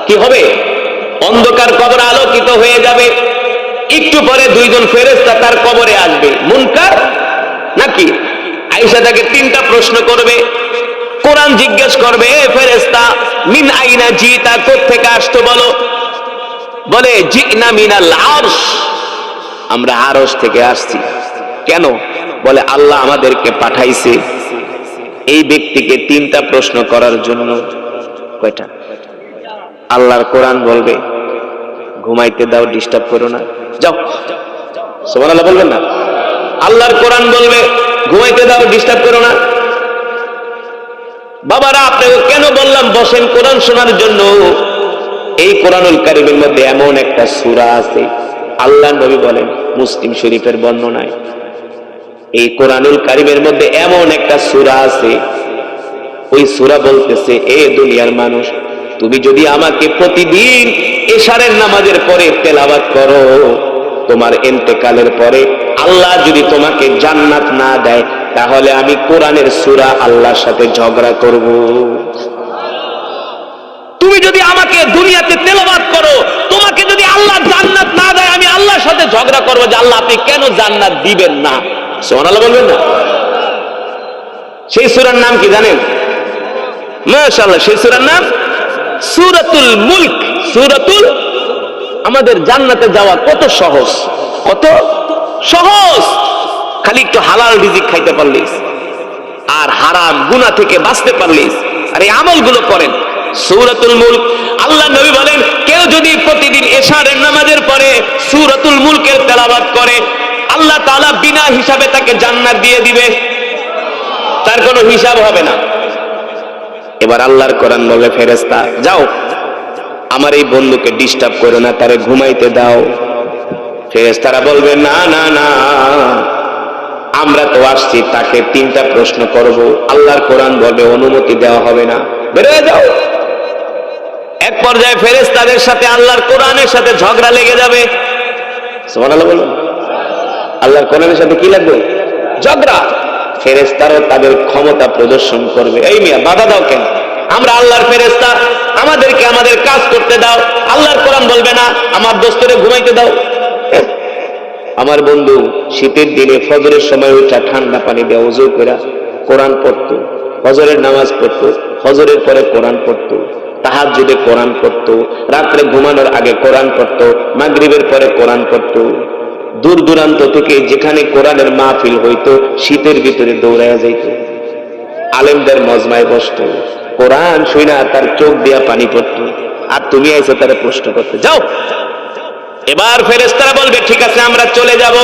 কি হবে? অন্ধকার কবর আলোকিত হয়ে যাবে। একটু পরে দুইজন ফেরেশতা তার কবরে আসবে। মুনকার নাকি? আয়েশা তাকে তিনটা প্রশ্ন করবে। কোরআন জিজ্ঞেস করবে, এ ফেরেশতা, মিন আইনা জিতা, কোত্থেকে আসতো বলো? বলে, জিনা মিনাল আরশ, আমরা আরশ থেকে আসছি। কেন? বলে, আল্লাহ আমাদেরকে পাঠাইছে এই ব্যক্তিকে তিনটা প্রশ্ন করার জন্য। কয়টা? আল্লাহর কোরআন বলবে, ঘুমাইতে দাও, ডিস্টার্ব করো না, যাও। সুবহানাল্লাহ বলবেন না? আল্লাহর কোরআন বলবে, ঘুমাইতে দাও, ডিস্টার্ব করো না। বাবারা, আপনাকে কেন বললাম বসেন কোরআন শোনার জন্য? এই কোরআনুল কারীমের মধ্যে এমন একটা সূরা আছে, আল্লাহ নবী বলেন মুসলিম শরীফের বর্ণনায়, এই কোরআনুল কারীমের মধ্যে এমন একটা সূরা আছে, ওই সূরা বলতেছে, এ দুনিয়ার মানুষ, তুমি যদি আমাকে প্রতিদিন এশারের নামাজের পরে তেলাওয়াত করো, তোমার ইন্তেকালের পরে আল্লাহ যদি তোমাকে জান্নাত না দেয়, তাহলে আমি কোরআনের সূরা আল্লাহর সাথে ঝগড়া করব। তুমি যদি আমাকে দুনিয়াতে তেলাওয়াত করো, তোমাকে যদি আল্লাহ জান্নাত না দেয়, আমি আল্লাহর সাথে ঝগড়া করব যে আল্লাহ আপনি কেন জান্নাত দিবেন না। সুবহানাল্লাহ বলবেন না? সেই সূরার নাম কি জানেন? মাশাআল্লাহ, সেই সূরার নাম সূরাতুল মুলক। সূরাতুল, আমাদের জান্নাতে যাওয়া কত সহজ, কত সহজ, খালি একটু হালাল রিজিক খাইতে পারলিস আর হারাম গুনাহ থেকে বাঁচতে পারলিস আর এই আমলগুলো করেন। সূরাতুল মুলক, আল্লাহ নবী বলেন, কেউ যদি প্রতিদিন এশারের নামাজের পরে সূরাতুল মুলকের তেলাওয়াত করে, আল্লাহ তাআলা বিনা হিসাবে তাকে জান্নাত দিয়ে দিবে, তার কোনো হিসাব হবে না। এবার আল্লাহর কোরআন বলে, ফেরেশতা যাও, আমার এই বন্ধুকে ডিস্টার্ব করো না, তারে ঘুমাইতে দাও। ফেরেশতারা বলবে, না না না, আমরা তো আসছি তাকে 3টা প্রশ্ন করব। আল্লাহর কোরআন বলবে অনুমতি দেওয়া হবে না, বের হয়ে যাও। এক পর্যায়ে ফেরেশতাদের সাথে আল্লাহর কোরআনের সাথে ঝগড়া লেগে যাবে। সুবহানাল্লাহ বলুন। আল্লাহর কোরআনের সাথে কি লাগবে? ঝগড়া। ফেরেশতারাও তাদের ক্ষমতা প্রদর্শন করবে, এই মিয়া বাধা দাও কেন, আমরা আল্লাহর ফেরেশতা, আমাদেরকে আমাদের কাজ করতে দাও। আল্লাহর কোরআন বলবে না আমার দোস্তরে ঘুমাইতে দাও। আমার বন্ধু শীতের দিনে ফজরের সময় উঠা ঠান্ডা পানি দিয়ে ওযু করে কোরআন পড়তো, ফজরের নামাজ পড়তো, ফজরের পরে কোরআন পড়তো, তাহাজ্জুদে কোরআন পড়তো, রাত্রে ঘুমানোর আগে কোরআন পড়তো, মাগরিবের পরে কোরআন পড়তো। দূর দূরান্ত থেকে যেখানে কোরআনের মাহফিল হইতো, শীতের ভিতরে দৌড়াইয়া যাইত, আলেমদের মজমায় বসতো, কোরআন শুইনা তার চোখ দিয়া পানি পড়তো, আর তুমি আইছো তারা প্রশ্ন করতে। যাও। এবার ফেরেশতারা বলবে, ঠিক আছে আমরা চলে যাব,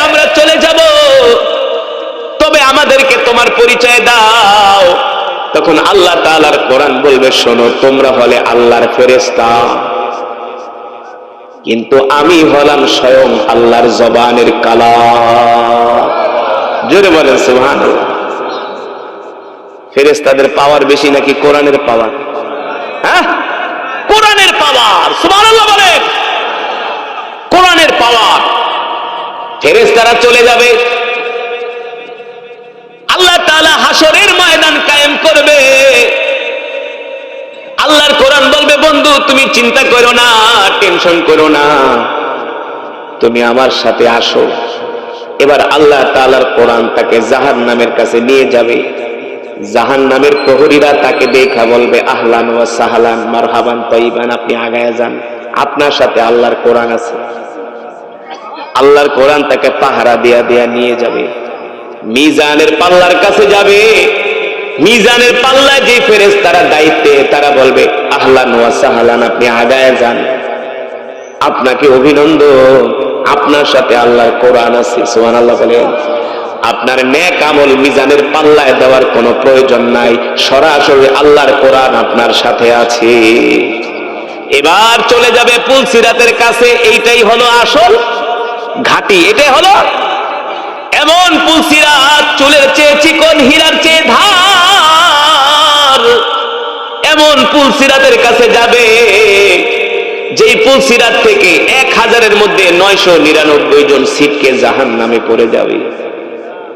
আমরা চলে যাব, তবে আমাদেরকে তোমার পরিচয় দাও। তখন আল্লাহ তাআলার কোরআন বলবে, শোনো, তোমরা হলে আল্লাহর ফেরেশতা, কিন্তু আমি হলাম স্বয়ং আল্লাহর জবানের কালাম। জোরে বলেন সুবহানাল্লাহ। ফেরেশতাদের পাওয়ার বেশি নাকি কোরআনের পাওয়ার? হ্যাঁ, কোরআনের পাওয়ার। সুবহানাল্লাহ বলেন, কোরআনের পাওয়ার। ফেরেশতারা চলে যাবে, আল্লাহ তাআলা হাসরের ময়দান কায়েম করবে। আল্লাহর কোরআন বলবে, বন্ধু তুমি চিন্তা করো না, টেনশন করো না, তুমি আমার সাথে আসো। এবার আল্লাহ তাআলার কোরআন তাকে জাহান্নামের কাছে নিয়ে যাবে। জাহান্নামের প্রহরীরা তাকে দেখা বলবে, আহলান ওয়া সাহলান, মারহাবান, তাইবান, আপনি আগায়া যান, আপনার সাথে আল্লাহর কোরআন আছে। আল্লাহর কোরআন তাকে পাহারা দিয়া দিয়া নিয়ে যাবে, মিজানের পাল্লার কাছে যাবে। মিজানের পাল্লায় যে ফেরেশতারা দায়িত্বে, তারা বলবে, আহলান ওয়া সাহলান, আপনি আগায়া যান, আপনাকে অভিনন্দন, আপনার সাথে আল্লাহর কোরআন আছে। সুবহানাল্লাহ বলেন। আপনার নেক আমল মিজানের পাল্লায় দেওয়ার কোনো প্রয়োজন নাই, সরাসরি আল্লাহর কোরআন আপনার সাথে আছে। এবার চলে যাবে পুলসিরাতের কাছে। এইটাই হলো আসল ঘাটি, এটাই হলো এমন পুলসিরাত, চুলের চেয়ে চিকন, হীরার চেয়ে ধার। এমন পুলসিরাতের কাছে যাবে যেই পুলসিরাত থেকে 1000-এর মধ্যে 999 জন ছিটকে জাহান্নামে পড়ে যাবে।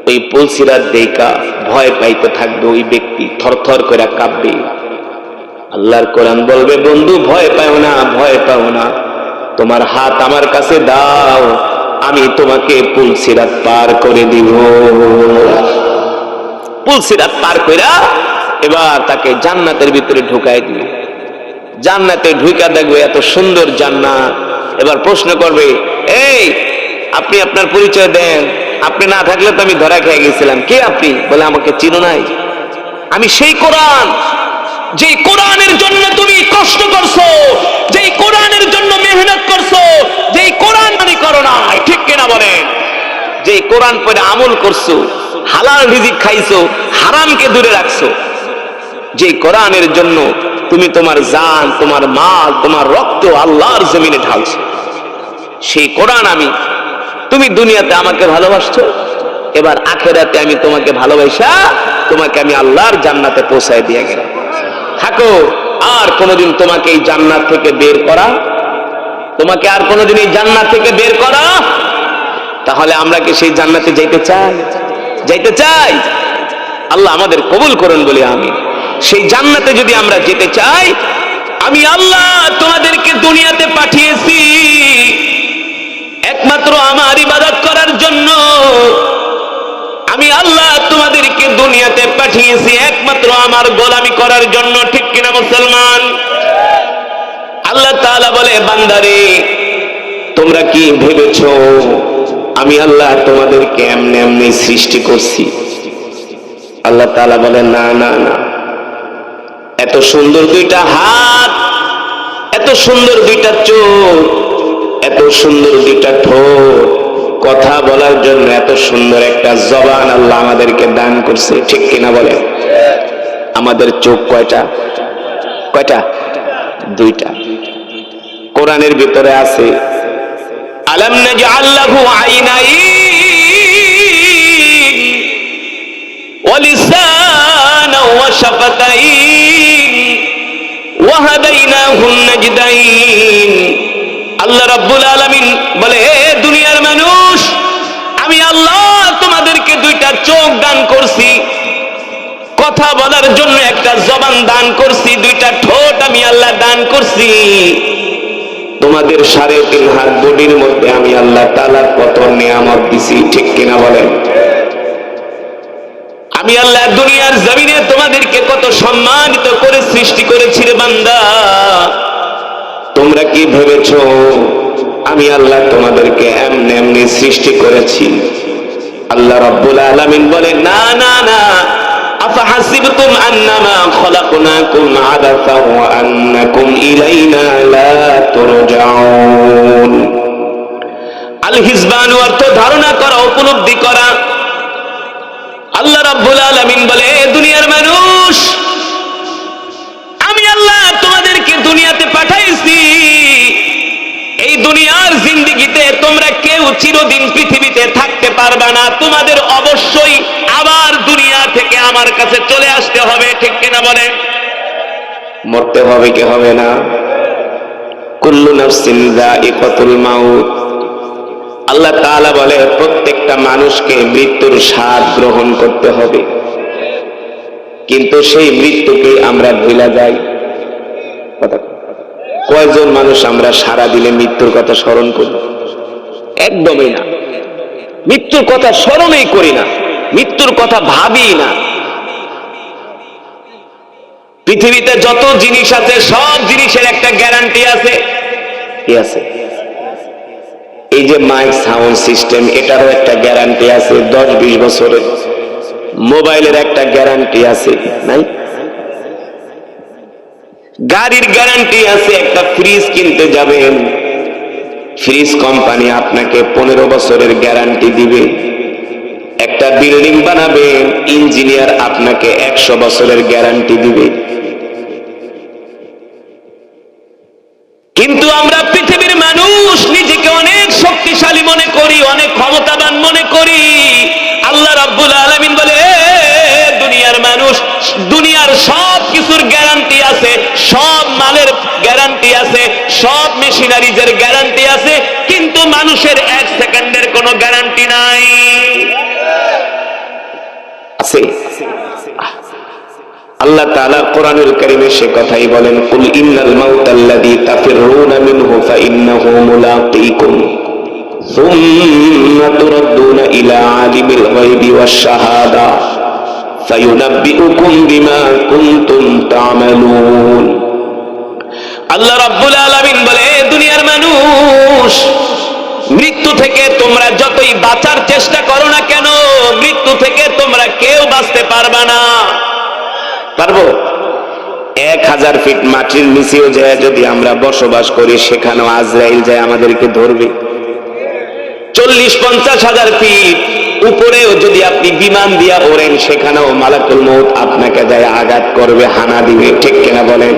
ওই পুলসিরাত দেখা ভয় পাইতে থাকবে ওই ব্যক্তি, থরথর করে কাঁপবে। আল্লাহর কোরআন বলবে, বন্ধু ভয় পাও না, ভয় পাও না, তোমার হাত আমার কাছে দাও, আমি তোমাকে পুলসিরাত পার করে দিব। পুলসিরাত পার কইরা এবার তাকে জান্নাতের ভিতরে ঢুকাই দিবে। জান্নাতে ঢুকা দেখবে এত সুন্দর জান্নাত। এবার প্রশ্ন করবে, এই আপনি আপনার পরিচয় দেন, আপনি না থাকলে তো আমি ধরা খেয়ে গেছিলাম, কে আপনি? বলে, আমাকে চিনো নাই, আমি সেই কোরআন, যেই কোরআনের জন্য তুমি কষ্ট করছো, যেই কোরআনের জন্য মেহনত করছো, যেই কোরআন মানে করো না। ঠিক কিনা বলেন? যে কোরআন পড়ে আমল করছো, হালাল রিজিক খাইছো, হারামকে দূরে রাখছো, যে কোরআনের জন্য তুমি তোমার জান, তোমার মাল, তোমার রক্ত আল্লাহর জমিনে ঢালছো, সেই কোরআন তুমি দুনিয়াতে আমাকে ভালোবাসছো, এবার আখিরাতে আমি তোমাকে ভালোবাসা তোমাকে আমি আল্লাহর জান্নাতে পৌঁছায় দিয়ে গেলাম। থাকো, আর কোনোদিন তোমাকে এই জান্নাত থেকে বের করা, তোমাকে আর কোনোদিন এই জান্নাত থেকে বের করা, তাহলে আমরা কি সেই জান্নাতে যাইতে চাই? যাইতে চাই? আল্লাহ আমাদের কবুল করুন বলি আমিন। সেই জান্নাতে যদি আমরা যেতে চাই, আমি আল্লাহ তোমাদেরকে দুনিয়াতে পাঠিয়েছি একমাত্র আমার ইবাদত করার জন্য। আমি আল্লাহ তোমাদেরকে দুনিয়াতে পাঠিয়েছি একমাত্র আমার গোলামি করার জন্য। ঠিক কিনা মুসলমান? আল্লাহ তাআলা বলে, বান্দারে তোমরা কি ভেবেছো আমি আল্লাহ তোমাদেরকে এমনি এমনি সৃষ্টি করছি? আল্লাহ তাআলা বলে, না না না, এত সুন্দর দুইটা হাত, এত সুন্দর দুইটা চোখ, এত সুন্দর দুইটা ঠোঁট, কথা বলার জন্য এত সুন্দর একটা জবান আল্লাহ আমাদেরকে দান করছে। ঠিক কিনা বলে? আমাদের চোখ কয়টা? কয়টা? দুইটা। কোরআনের ভিতরে আছে, আলাম নাজআল লাহু আইনাইন ওয়া লিসানান ওয়া শাফাতাইন ওয়া হাদাইনাহুন নাজদাইন। আল্লাহ রাব্বুল আলামিন বলে, হে দুনিয়ার মানুষ, আমি আল্লাহ তোমাদেরকে দুইটা চোখ দান করছি, কথা বলার জন্য একটা জবান দান করছি, দুইটা ঠোঁট আমি আল্লাহ দান করছি। তোমাদের 3.5 হাত বডির মধ্যে আমি আল্লাহ তাআলা কত নিয়ামত দিছি। ঠিক কিনা বলেন? আমি আল্লাহ দুনিয়ার জমিনে তোমাদেরকে কত সম্মানিত করে সৃষ্টি করেছি রে বান্দা। তোমরা কি ভেবেছো আমি আল্লাহ তোমাদেরকে এমনি এমনি সৃষ্টি করেছি? আল্লাহ রাব্বুল আলামিন বলেন, না না না, আফাহাসিবতুম আন্নামা খলাকনাকুম আবাসা ওয়া আন্নাকুম ইলাইনা লা তুরজাউন। আল হিজবান অর্থ ধারণা করা, উপলব্ধি করা। আল্লাহ রাব্বুল আলামিন বলে, দুনিয়ার মানুষ, আমি আল্লাহ তোমাদেরকে দুনিয়াতে পাঠাইছি। এই দুনিয়ার জিন্দেগিতে তোমরা কেউ চিরদিন পৃথিবীতে থাকতে পারবে না। তোমাদের অবশ্যই আবার দুনিয়া থেকে আমার কাছে চলে আসতে হবে। ঠিক কিনা বলে? মরতে হবে কি হবে না? কুল্লু নাফসিন যায়িকাতুল মাউত। আল্লাহ তাআলা বলে, প্রত্যেকটা মানুষকে মৃত্যুর স্বাদ গ্রহণ করতে হবে, কিন্তু সেই মৃত্যুকে আমরা ভুলে যাই। কয়জন মানুষ আমরা সারা দিলে মৃত্যুর কথা স্মরণ করি? একদমই না। মৃত্যুর কথা স্মরণই করি না, মৃত্যুর কথা ভাবি না। পৃথিবীতে যত জিনিস আছে সব জিনিসের একটা গ্যারান্টি আছে। কি আছে? এই যে মাইক সাউন্ড সিস্টেম, এটারও একটা গ্যারান্টি আছে 10-20 বছরের। মোবাইলের একটা গ্যারান্টি আছে, নাই? গাড়ির গ্যারান্টি আছে। একটা ফ্রিজ কিনতে যাবেন, ফ্রিজ কোম্পানি আপনাকে 15 বছরের গ্যারান্টি দিবে। একটা বিল্ডিং বানাবেন, ইঞ্জিনিয়ার আপনাকে 100 বছরের গ্যারান্টি দিবে। কিন্তু আমরা পৃথিবীর মানুষ নিজেকে অনেক শক্তিশালী মনে করি, অনেক ক্ষমতাবান মনে করি। আল্লাহ রাব্বুল আলামিন বলে, দুনিয়ার মানুষ, দুনিয়ার সব কিছুর গ্যারান্টি আছে, সব মালের গ্যারান্টি আছে, সব মেশিনারিজের গ্যারান্টি আছে, কিন্তু মানুষের 1 সেকেন্ডের কোনো গ্যারান্টি নাই। আছে? আল্লাহ তাআলা কোরআনুল কারীমে সে কথাই বলেন, কুল ইন্নাল মাউতাল্লাযী তাফিররুনা মিনহু ফাইন্নাহু মুলাকীকুম সুম্মা তুরাদ্দুনা ইলা আলিমিল গায়বি ওয়াশ শাহাদা ফায়ুনাব্বিউকুম বিমা কুনতুম তা'মালুন। আল্লাহ রাব্বুল আলামিন বলে, দুনিয়ার মানুষ, মৃত্যু থেকে তোমরা যতই বাঁচার চেষ্টা করো না কেন, মৃত্যু থেকে তোমরা কেউ বাঁচতে পারবে না। পারবো? 1000 ফিট মাটির নিচেও যায় যদি আমরা বসবাস করি, সেখানেও আজরাইল যায় আমাদেরকে ধরবে। 40-50 হাজার ফিট উপরেও যদি আপনি বিমান দিয়া ওড়েন, সেখানেও মালাকুল মউত আপনাকে যায় আঘাত করবে, হানা দিবে, ঠিক কিনা বলেন?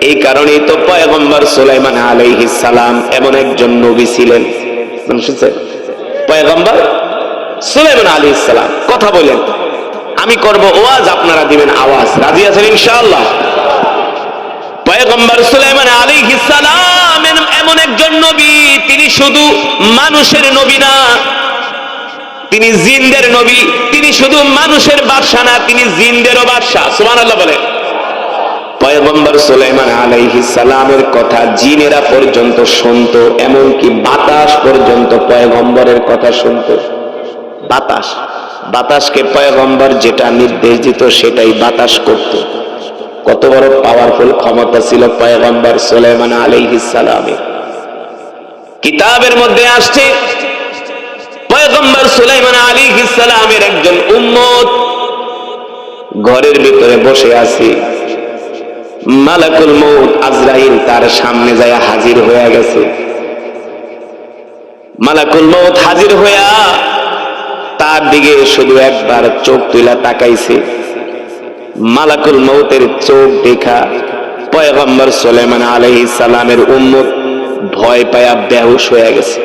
এই কারণেই তো পয়গম্বর সুলাইমান আলাইহিস সালাম এমন একজন নবী ছিলেন। শুনছেন? পয়গম্বর সুলাইমান আলাইহিস সালাম কথা বলেন, আমি করব ওয়াজ, আপনারা দিবেন আওয়াজ। রাজি আছেন ইনশাআল্লাহ? পয়গম্বর সুলাইমান আলাইহিস সালাম এমন একজন নবী, তিনি শুধু মানুষের নবী না, তিনি জিনদের নবী। তিনি শুধু মানুষের বাদশা না, তিনি জিনদেরও বাদশা। সুবহানাল্লাহ বলেন। পয়গম্বর সুলাইমান আলাইহিস সালামের কথা জিনেরা পর্যন্ত শুনতো, এমনকি বাতাস পর্যন্ত পয়গম্বরের কথা শুনতো। বাতাসকে পয়গম্বর যেটা নির্দেশ দিত সেটাই বাতাস করত। কত বড় পাওয়ারফুল ক্ষমতা ছিল পয়গম্বর সুলাইমান আলাইহিস সালামের। কিতাবের মধ্যে আসছে পয়গম্বর সুলাইমান আলাইহিস সালামের একজন উম্মত ঘরের ভিতরে বসে আছে, মালাকুল মউত আজরাইল তার সামনে যায় হাজির হয়ে গেছে। মালাকুল মউত হাজির হইয়া তার দিকে শুধু একবার চোখ তুলে তাকাইছে। মালাকুল মউতের চোখ দেখা পয়গম্বর সুলাইমান আলাইহিস সালামের উম্মত ভয় পায়া বেহুশ হয়ে গেছে।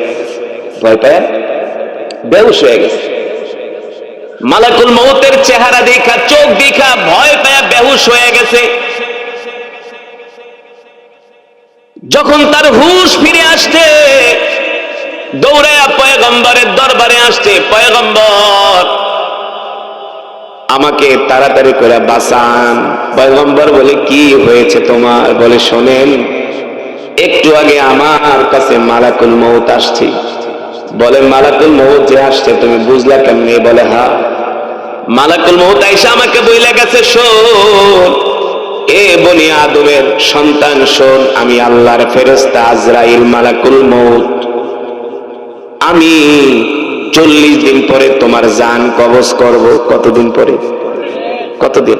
মালাকুল মউতের চেহারা দেখা, চোখ দেখা ভয় পায়া বেহুশ হয়ে গেছে। যখন তার হুঁশ ফিরে আসছে, দৌড়ায়া পয়গম্বরের দরবারে আসছে, পয়গম্বর আমাকে তাড়াতাড়ি করে বাঁচান। পয়গম্বর বলে, কি হয়েছে তোমার? বলে, শোনেন, একটু আগে আমার কাছে মালাকুল মউত আসছে। বলে, মালাকুল মউত যে আসছে তুমি বুঝলা কেমনে? বলে, হ্যাঁ, মালাকুল মউত আইসা আমাকে বইলা গেছে, শোন এ বনি আদমের সন্তান, শোন, আমি আল্লাহর ফেরেশতা আজরাইল মালাকুল মউত, আমি 40 দিন পরে তোমার জান কবজ করব। কতদিন পরে? কতদিন?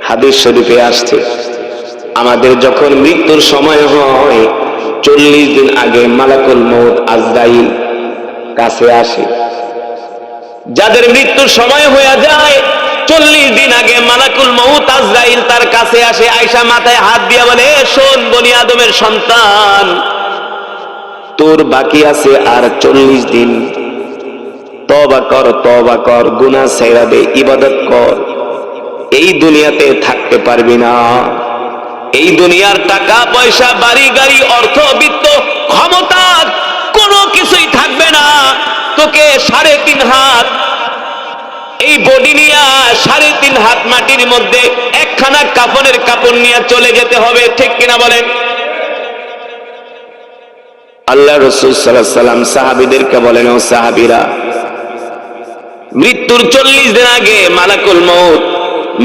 হাদিস শরীফে আসছে, আমাদের যখন মৃত্যুর সময় হয় 40 দিন আগে মালাকুল মউত আজরাইল কাছে আসে। যাদের মৃত্যুর সময় হয়ে যায় 40 দিন আগে মালাকুল মউত আজরাইল তার কাছে আসে, আয়েশা মাথায় হাত দিয়া বলে, শোন বনি আদমের সন্তান, তোর বাকি আছে আর 40 দিন। তওবা কর, গুনাহ ছেড়ে দে, ইবাদত কর। এই দুনিয়াতে থাকতে পারবি না। এই দুনিয়ার টাকা পয়সা, বাড়ি গাড়ি, অর্থ বিত্ত, ক্ষমতা কোনো কিছুই থাকবে না। তোকে 3.5 হাত এই বডি নিয়ে 3.5 হাত মাটির মধ্যে একখানা কাফনের কাপড় নিয়ে চলে যেতে হবে, ঠিক কিনা বলেন? আল্লাহ রাসূল সাল্লাল্লাহু আলাইহি সাল্লাম সাহাবীদেরকে বলেন, ও সাহাবীরা, মৃত্যুর 40 দিন আগে মালাকুল মউত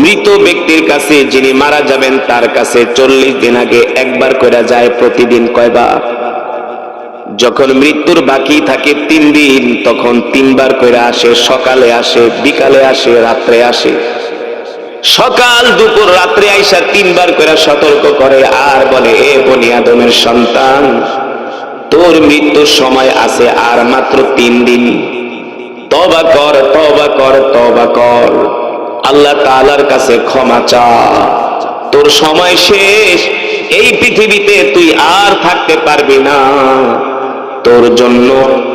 মৃত ব্যক্তির কাছে, যিনি মারা যাবেন তার কাছে 40 দিন আগে একবার করে যায়। প্রতিদিন কয়বার? যখন মৃত্যুর বাকি থাকে 3 দিন, তখন 3 বার করে আসে। সকালে আসে, বিকালে আসে, রাত্রে আসে। সকাল, দুপুর, রাত্রে আইসা 3 বার করে সতর্ক করে আর বলে, এ বনি আদমের সন্তান, তোর মৃত্যুর সময় আছে আর মাত্র 3 দিন। তওবা কর, তওবা কর, তওবা কর, আল্লাহ তাআলার কাছে ক্ষমা চা। তোর সময় শেষ, এই পৃথিবীতে তুই আর থাকতে পারবি না। তোর জন্য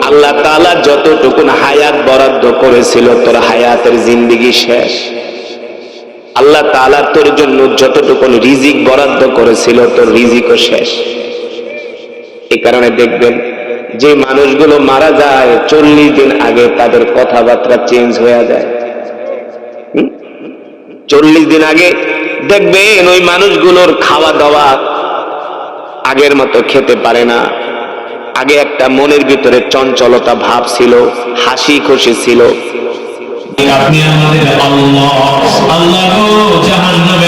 আল্লাহ তাআলা যতটুকু হায়াত বরাদ্দ করেছিল, তোর হায়াতের জিন্দেগি শেষ। আল্লাহ তাআলা তোর জন্য যতটুকু রিজিক বরাদ্দ করেছিল, তোর রিজিকও শেষ। এই কারণে দেখবেন যে মানুষগুলো মারা যায় 40 দিন আগে তাদের কথাবার্তা চেঞ্জ হয়ে যায়। 40 দিন আগে দেখবেন ওই মানুষগুলোর খাওয়া দাওয়া আগের মতো খেতে পারে না। আগে একটা মনের ভিতরে চঞ্চলতা ভাব ছিল, হাসি খুশি ছিল। আপনি আমাদের আল্লাহ, আল্লাহ গো, জাহান্নামে